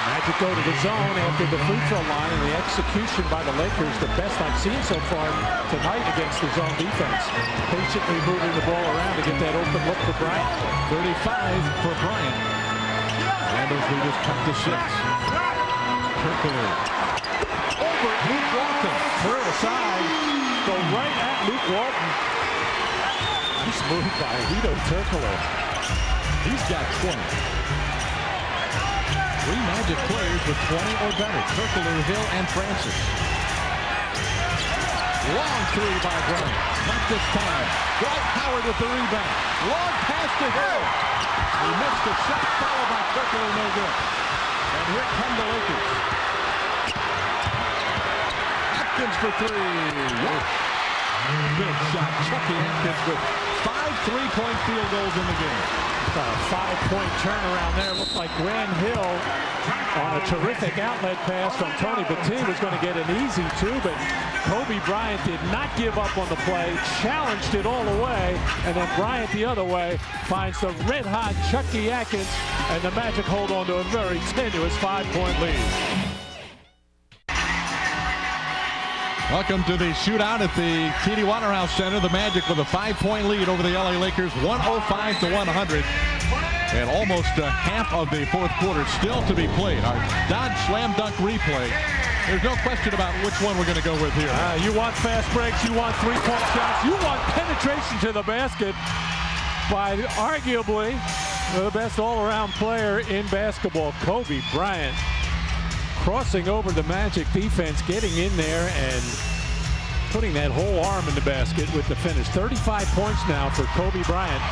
Magic go to the zone after the free throw line, and the execution by the Lakers, the best I've seen so far tonight against the zone defense. Patiently moving the ball around to get that open look for Bryant. 35 for Bryant. Orlando's lead is cut to 6. Turkoglu. Over Luke Walton. Third aside. Go right at Luke Walton. Nice move by Hedo Turkoglu. He's got 20. 3 Magic players with 20 or better. Turkoglu, Hill, and Francis. Long 3 by Bryant. Not this time. Dwight Howard with the rebound. Long pass to Hill. He missed a shot followed by Turkoglu, no good. And here come the Lakers. Atkins for 3. Yes. Big shot. Chucky Atkins with 5 3-point field goals in the game. A 5-point turnaround there. Looked like Grant Hill on a terrific outlet pass from Tony Battie was going to get an easy 2, but Kobe Bryant did not give up on the play, challenged it all the way, and then Bryant the other way finds the red-hot Chucky Atkins, and the Magic hold on to a very tenuous 5-point lead. Welcome to the shootout at the TD Waterhouse Center. The Magic with a 5-point lead over the LA Lakers, 105 to 100. And almost half of the fourth quarter still to be played. Our Dodge Slam Dunk replay. There's no question about which one we're going to go with here. You want fast breaks, you want 3-point shots, you want penetration to the basket by arguably the best all-around player in basketball, Kobe Bryant. Crossing over the Magic defense, getting in there and putting that whole arm in the basket with the finish. 35 points now for Kobe Bryant.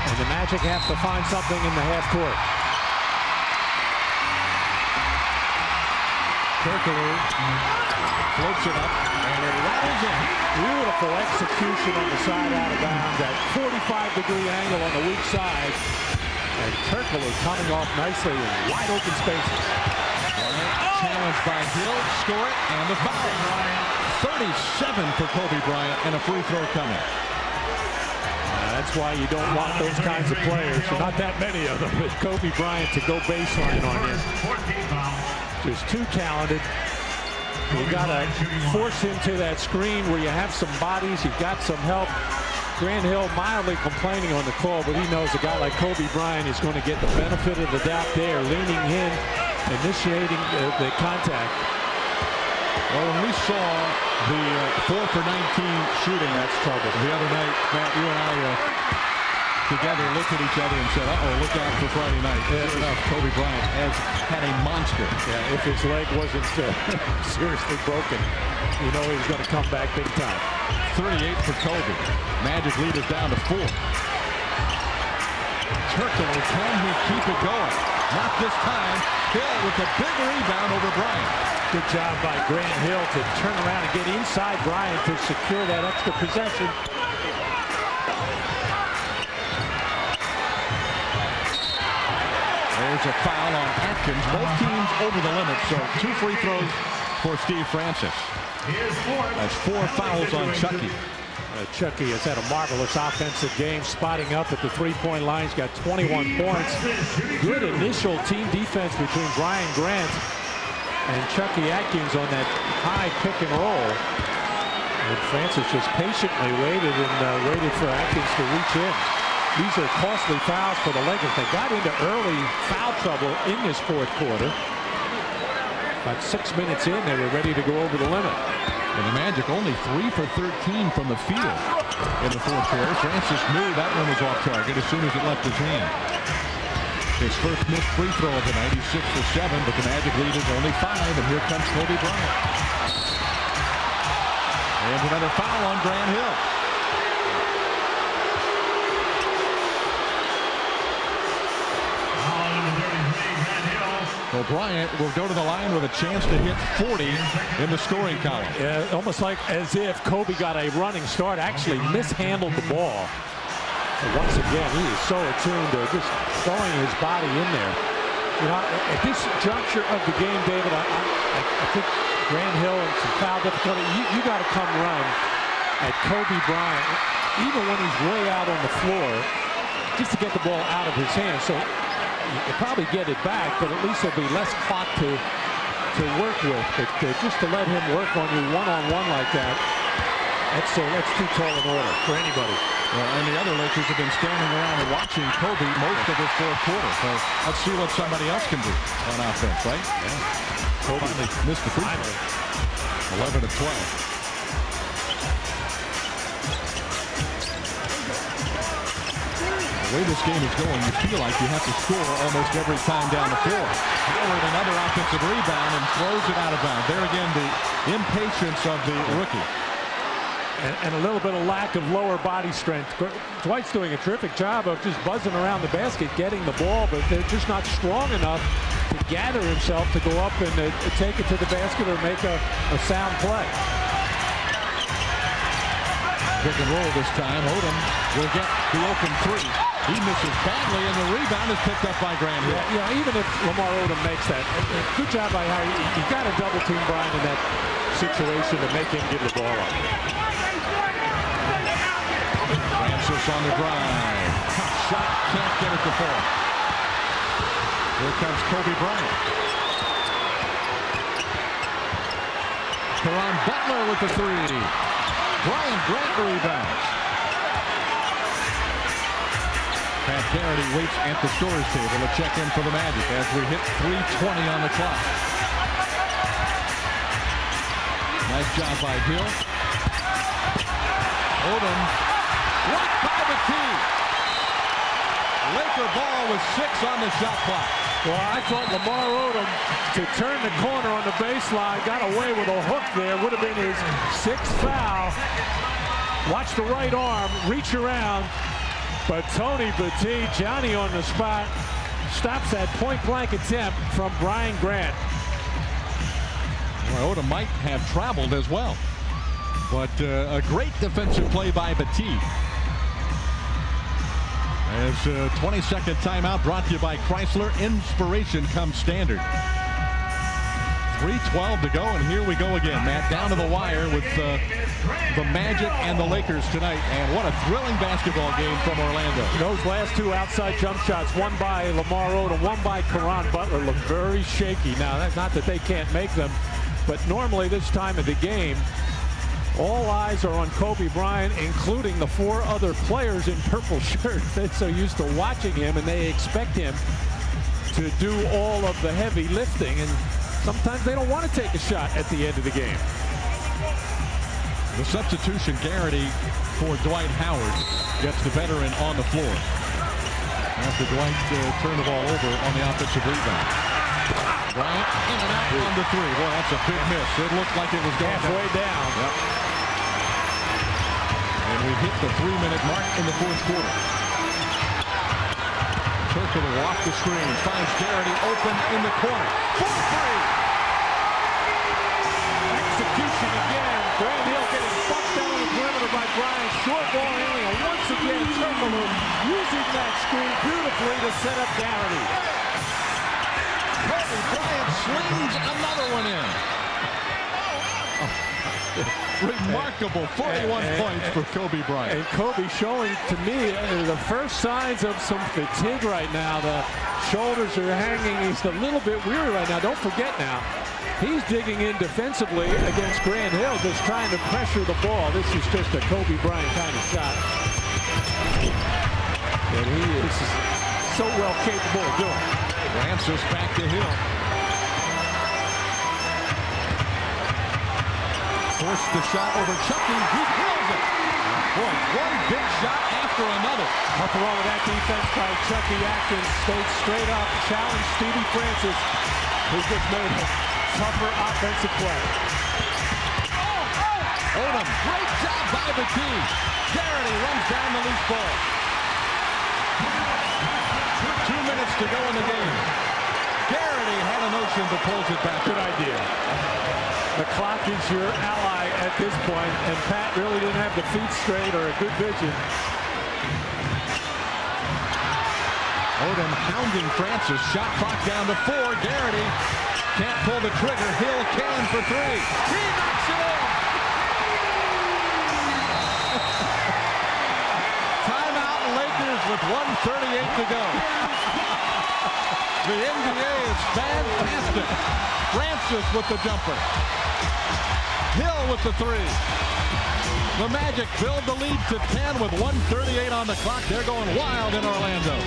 And the Magic have to find something in the half court. Turkoglu floats it up and it rattles in. Beautiful execution on the side out of bounds. That 45-degree angle on the weak side. And Turkoglu coming off nicely in wide open spaces. Challenged by Hill, score it, and the foul. 37 for Kobe Bryant, and a free throw coming. That's why you don't want those kinds of players. There's not that many of them. But Kobe Bryant to go baseline on you. Just too talented. You got to force him to that screen where you have some bodies. You've got some help. Grant Hill mildly complaining on the call, but he knows a guy like Kobe Bryant is going to get the benefit of the doubt there, leaning in, initiating the contact. Well, when we saw the 4 for 19 shooting, that's trouble. The other night, Matt, you and I together looked at each other and said, uh-oh, look out for Friday night. Sure enough, Kobe Bryant has had a monster. Yeah, if his leg wasn't seriously broken, you know he was going to come back big time. 38 for Kobe. Magic lead is down to 4. Turkoglu, can he keep it going? Not this time. Hill with a big rebound over Bryant. Good job by Grant Hill to turn around and get inside Bryant to secure that extra possession. There's a foul on Atkins. Both teams over the limit, so 2 free throws for Steve Francis. That's 4 fouls on Chucky. Chucky has had a marvelous offensive game, spotting up at the 3-point line. He's got 21 points. Good initial team defense between Brian Grant and Chucky Atkins on that high pick and roll. And Francis just patiently waited for Atkins to reach in. these are costly fouls for the Lakers. They got into early foul trouble in this fourth quarter. About 6 minutes in, they were ready to go over the limit. And the Magic only 3 for 13 from the field in the fourth quarter. Francis knew that one was off target as soon as it left his hand. His first missed free throw of the night. He's 6 for 7, but the Magic lead is only 5, and here comes Kobe Bryant. And another foul on Grant Hill. Well, Bryant will go to the line with a chance to hit 40 in the scoring column. Yeah, almost like as if Kobe got a running start, actually mishandled the ball. And once again, he is so attuned to just throwing his body in there. You know, at this juncture of the game, David, I think Grant Hill and some foul difficulty, you got to come run at Kobe Bryant, even when he's way out on the floor, just to get the ball out of his hands. So you'll probably get it back, but at least there'll be less clock to work with. But just to let him work on you one-on-one like that, that's too tall an order for anybody. Well, and the other Lakers have been standing around and watching Kobe most of this fourth quarter. So let's see what somebody else can do on offense, right? Yeah. Kobe finally missed the free throw. 11 of 12. The way this game is going, you feel like you have to score almost every time down the floor. Howard, another offensive rebound, and throws it out of bounds. There again, the impatience of the rookie. And a little bit of lack of lower body strength. Dwight's doing a terrific job of just buzzing around the basket, getting the ball, but they're just not strong enough to gather himself to go up and take it to the basket or make a sound play. Pick and roll this time. Odom will get the open three. He misses badly, and the rebound is picked up by Grant Hill. Yeah, even if Lamar Odom makes that, good job by Howard. You got to double team Bryant in that situation to make him give the ball up. Francis on the drive. Tough shot, can't get it to fall. Here comes Kobe Bryant. Caron Butler with the three. Bryant, great rebounds. Pat Garrity waits at the scorer's table to check in for the Magic as we hit 3:20 on the clock. Nice job by Hill. Odom blocked by the key. Laker ball with 6 on the shot clock. Well, I thought Lamar Odom to turn the corner on the baseline, got away with a hook there. Would have been his 6th foul. Watch the right arm, reach around. But Tony Petit, Johnny on the spot, stops that point-blank attempt from Brian Grant. Well, Odom might have traveled as well. But a great defensive play by Petit. As 22nd timeout brought to you by Chrysler. Inspiration comes standard. 3:12 to go, and here we go again. Matt, down to the wire with the Magic and the Lakers tonight. And what a thrilling basketball game from Orlando. Those last two outside jump shots, one by Lamar Odom, one by Caron Butler, look very shaky. Now, that's not that they can't make them, but normally this time of the game, all eyes are on Kobe Bryant, including the 4 other players in purple shirts. They're so used to watching him, and they expect him to do all of the heavy lifting. And sometimes they don't want to take a shot at the end of the game. The substitution, Garrity for Dwight Howard, gets the veteran on the floor. After Dwight turned the ball over on the offensive rebound. Bryant in and out on the three. Boy, that's a big miss. It looked like it was going halfway down. Yep. And we hit the 3-minute mark in the fourth quarter. Turkoglu off the screen, finds Garrity open in the corner. 4-3. Execution again. Grant Hill getting bumped down on the perimeter by Bryant. Short ball handling, and once again Turkoglu using that screen beautifully to set up Garrity. Kobe Bryant slings another one in. Remarkable 41 points for Kobe Bryant. And Kobe showing to me the first signs of some fatigue right now. The shoulders are hanging. He's a little bit weary right now. Don't forget now, he's digging in defensively against Grant Hill, just trying to pressure the ball. This is just a Kobe Bryant kind of shot. And he is so well capable of doing it. Francis back to Hill. Forced the shot over Chucky. He kills it. Boy, one big shot after another. Nothing wrong with that defense by Chucky Atkins. Stayed straight up, challenged Stevie Francis, who just made a tougher offensive play. Odom, great job by the team. Garrity runs down the loose ball. 2 minutes to go in the game. Garrity had a notion to pulls it back. Good idea. The clock is your ally at this point, and Pat really didn't have the feet straight or a good vision. Odom hounding Francis. Shot clock down to 4. Garrity can't pull the trigger. Hill can for 3. He knocks it in. Timeout, Lakers with 1:38 to go. The NBA is fantastic. Francis with the jumper. Hill with the 3. The Magic build the lead to 10 with 1:38 on the clock. They're going wild in Orlando.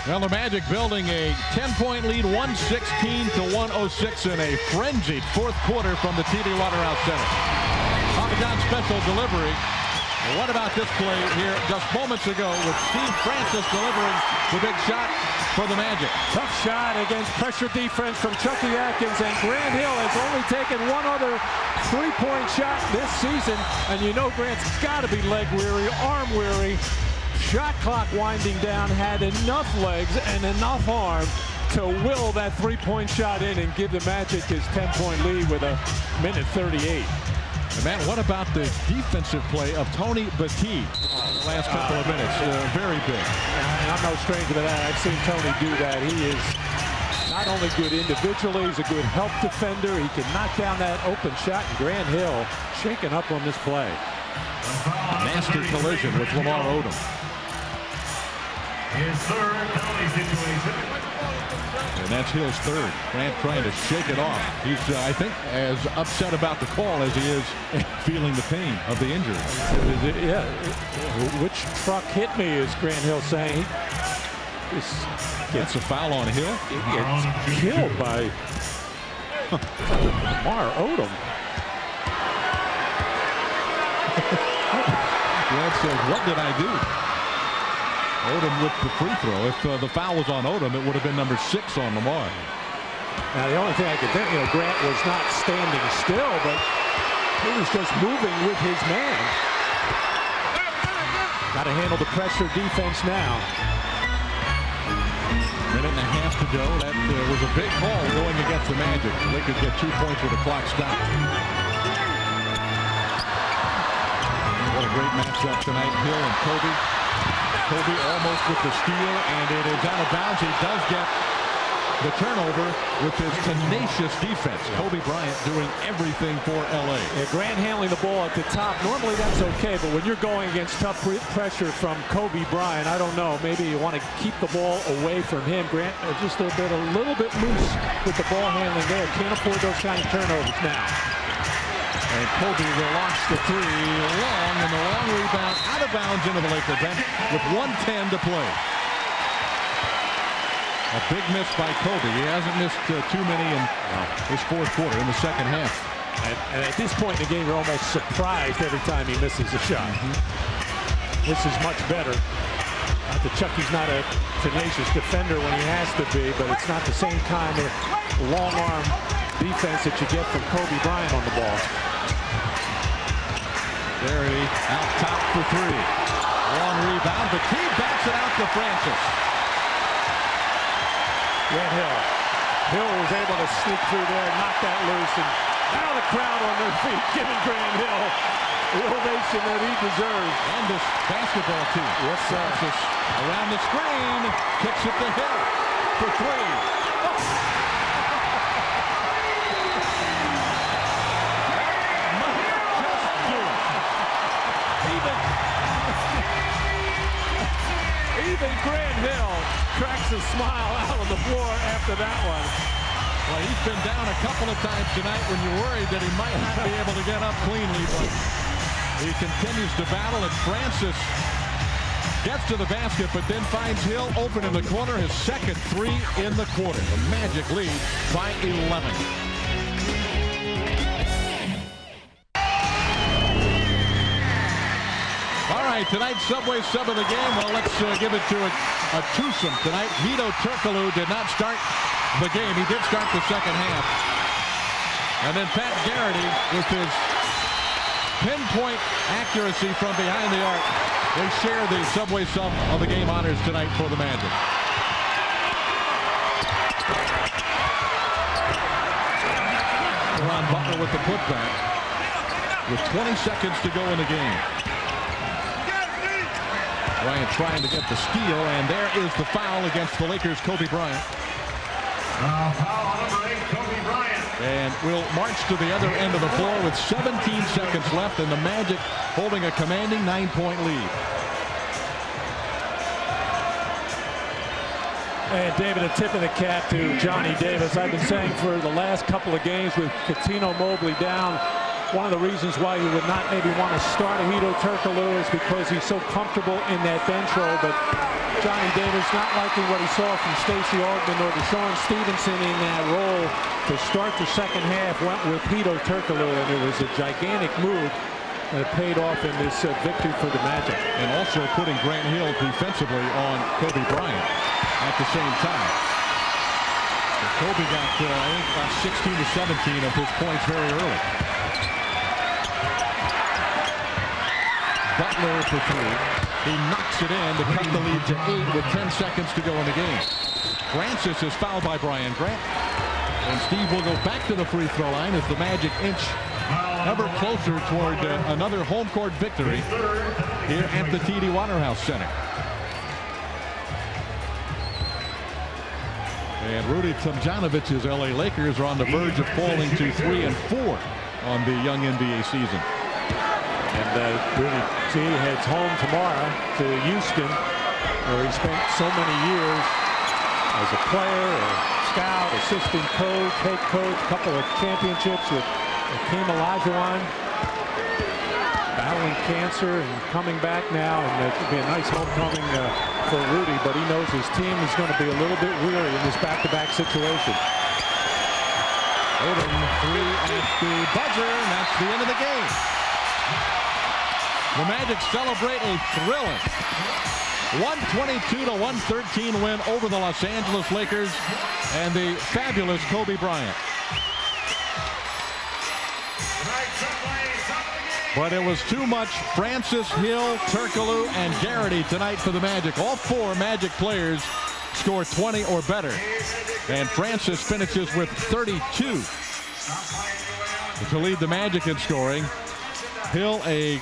Well, the Magic building a 10-point lead, 116 to 106 in a frenzied fourth quarter from the TD Waterhouse Center. Papa John's special delivery. What about this play here just moments ago with Steve Francis delivering the big shot for the Magic? Tough shot against pressure defense from Chucky Atkins, and Grant Hill has only taken one other three-point shot this season, and you know Grant's got to be leg weary, arm weary. Shot clock winding down, had enough legs and enough arm to will that three-point shot in and give the Magic his 10-point lead with a minute 38. And man, what about the defensive play of Tony Battie last couple of minutes? Very big. I'm no stranger to that. I've seen Tony do that. He is not only good individually, he's a good help defender. He can knock down that open shot. And Grant Hill shaking up on this play. Nasty collision with Lamar Odom. His third penalty situation. And that's Hill's third. Grant trying to shake it off. He's, I think, as upset about the call as he is feeling the pain of the injury. Yeah, which truck hit me, is Grant Hill saying. Gets a foul on Hill. He gets killed by Lamar Odom. Grant says, what did I do? Odom with the free throw. If the foul was on Odom, it would have been number 6 on Lamar. Now, the only thing I could think, Grant was not standing still, but he was just moving with his man. Got to handle the pressure defense now. Minute and a half to go. That was a big call going against the Magic. They could get 2 points with the clock stopped. What a great matchup tonight. Hill and Kobe. Kobe almost with the steal, and it is out of bounds. He does get the turnover with his tenacious defense. Kobe Bryant doing everything for L.A. Yeah, Grant handling the ball at the top. Normally that's okay, but when you're going against tough pressure from Kobe Bryant, I don't know. Maybe you want to keep the ball away from him. Grant just a little bit loose with the ball handling there. Can't afford those kind of turnovers now. And Kobe will launch the 3 long, and the long rebound out of bounds into the Laker bench with 1:10 to play. A big miss by Kobe. He hasn't missed too many in his fourth quarter, in the second half. And at this point in the game, you're almost surprised every time he misses a shot. This is much better. Not that Chucky's not a tenacious defender when he has to be, but it's not the same kind of long arm defense that you get from Kobe Bryant on the ball. Garrity out top for 3. Long rebound. The key backs it out to Francis. Grant Hill. Hill was able to sneak through there, knock that loose, and now the crowd on their feet giving Grant Hill the ovation that he deserves. And this basketball team. Yes, sir. Francis around the screen, kicks it to Hill for 3. Even Grant Hill cracks a smile out on the floor after that one. Well, he's been down a couple of times tonight when you're worried that he might not be able to get up cleanly, but he continues to battle, and Francis gets to the basket, but then finds Hill open in the corner. His second three in the quarter. The Magic lead by 11. All right, tonight's Subway sub of the game. Well, let's give it to a twosome tonight. Hedo Turkoglu did not start the game. He did start the second half. And then Pat Garrity with his pinpoint accuracy from behind the arc. They share the Subway sub of the game honors tonight for the Magic. Caron Butler with the putback with 20 seconds to go in the game. Bryant trying to get the steal, and there is the foul against the Lakers' Kobe Bryant. Foul number 8, Kobe Bryant. And we'll march to the other end of the floor with 17 seconds left, and the Magic holding a commanding 9-point lead. And David, a tip of the cap to Johnny Davis. I've been saying for the last couple of games with Cuttino Mobley down, one of the reasons why you would not maybe want to start Hedo Turkoglu is because he's so comfortable in that bench role. But Johnny Davis not liking what he saw from Stacey Augmon or Deshaun Stevenson in that role to start the second half, went with Hedo Turkoglu, and it was a gigantic move that paid off in this victory for the Magic. And also putting Grant Hill defensively on Kobe Bryant at the same time. So Kobe got, I think, about 16 to 17 of his points very early. Butler for three. He knocks it in to cut the lead to 8 with 10 seconds to go in the game. Francis is fouled by Brian Grant. And Steve will go back to the free throw line as the Magic inch ever closer toward another home court victory here at the TD Waterhouse Center. And Rudy Tomjanovic's LA Lakers are on the verge of falling to 3-4 on the young NBA season. And Rudy T heads home tomorrow to Houston, where he spent so many years as a player, a scout, assistant coach, head coach, a couple of championships with Hakeem Olajuwon, battling cancer and coming back now, and it could be a nice homecoming for Rudy, but he knows his team is going to be a little bit weary in this back-to-back situation. Odom three at the buzzer, and that's the end of the game. The Magic celebrate a thrilling 122-113 win over the Los Angeles Lakers and the fabulous Kobe Bryant. But it was too much Francis, Hill, Turkoglu, and Garrity tonight for the Magic. All four Magic players scored 20 or better. And Francis finishes with 32 to lead the Magic in scoring. Hill, a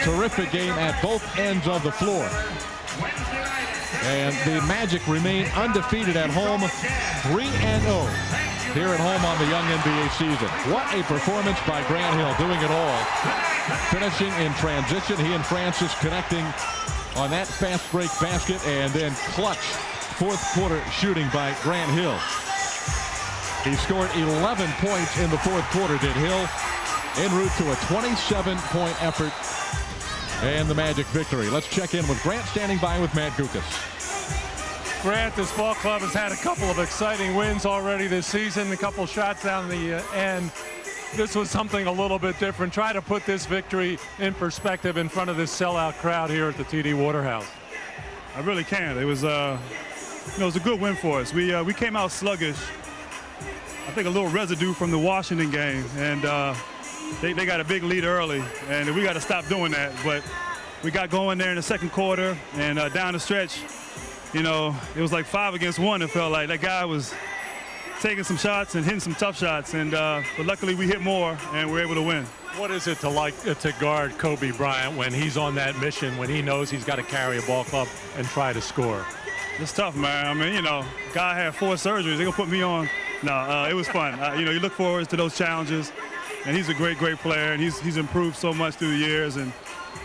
terrific game at both ends of the floor. And the Magic remain undefeated at home, 3-0 here at home on the young NBA season. What a performance by Grant Hill, doing it all. Finishing in transition, he and Francis connecting on that fast break basket, and then clutch fourth quarter shooting by Grant Hill. He scored 11 points in the fourth quarter, did Hill, en route to a 27-point effort and the Magic victory. Let's check in with Grant, standing by with Matt Gukas. Grant, this ball club has had a couple of exciting wins already this season, a couple shots down the end. This was something a little bit different. Try to put this victory in perspective in front of this sellout crowd here at the TD Waterhouse. I really can't. It was, it was a good win for us. We came out sluggish. I think a little residue from the Washington game, and they got a big lead early, and we got to stop doing that. But we got going there in the second quarter, and down the stretch, it was like 5 against 1. It felt like that guy was taking some shots and hitting some tough shots, and but luckily we hit more and we're able to win. What is it to guard Kobe Bryant when he's on that mission, when he knows he's got to carry a ball club and try to score? It's tough, man. I mean, guy had 4 surgeries. They're gonna put me on. No, it was fun. You look forward to those challenges, and he's a great player, and he's improved so much through the years, and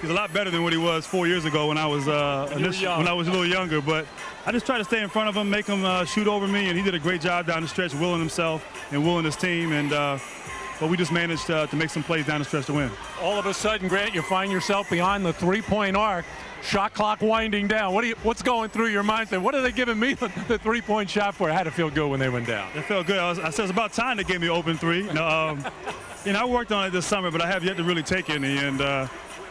He's a lot better than what he was 4 years ago when I was a little younger. But I just try to stay in front of him, make him shoot over me, and he did a great job down the stretch, willing himself and willing his team. And but we just managed to make some plays down the stretch to win. All of a sudden, Grant, you find yourself behind the three-point arc. Shot clock winding down. What's going through your mind? What are they giving me the three-point shot for? It had to feel good when they went down. It felt good. I said it's about time they gave me an open three. I worked on it this summer, but I have yet to really take any. And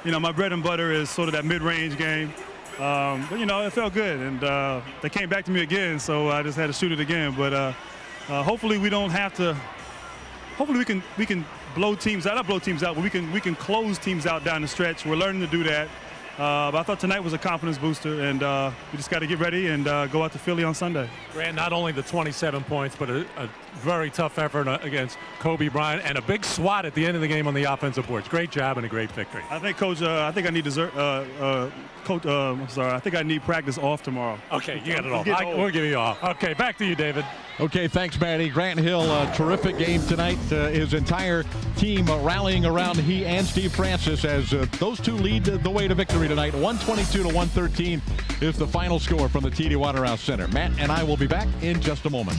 my bread and butter is sort of that mid-range game. But it felt good, and they came back to me again, so I just had to shoot it again. But hopefully we don't have to. Hopefully we can blow teams out. Not blow teams out, but we can close teams out down the stretch. We're learning to do that. But I thought tonight was a confidence booster, and we just got to get ready and go out to Philly on Sunday. Grant, not only the 27 points, but a very tough effort against Kobe Bryant and a big swat at the end of the game on the offensive boards. Great job and a great victory. I think, Coach. I think I need Coach. I'm sorry. I think I need practice off tomorrow. Okay, you got it off. We'll give you off. Okay, back to you, David. Okay, thanks, Matty. Grant Hill, a terrific game tonight. His entire team rallying around he and Steve Francis as those two lead the way to victory tonight. 122-113 is the final score from the TD Waterhouse Center. Matt and I will be back in just a moment.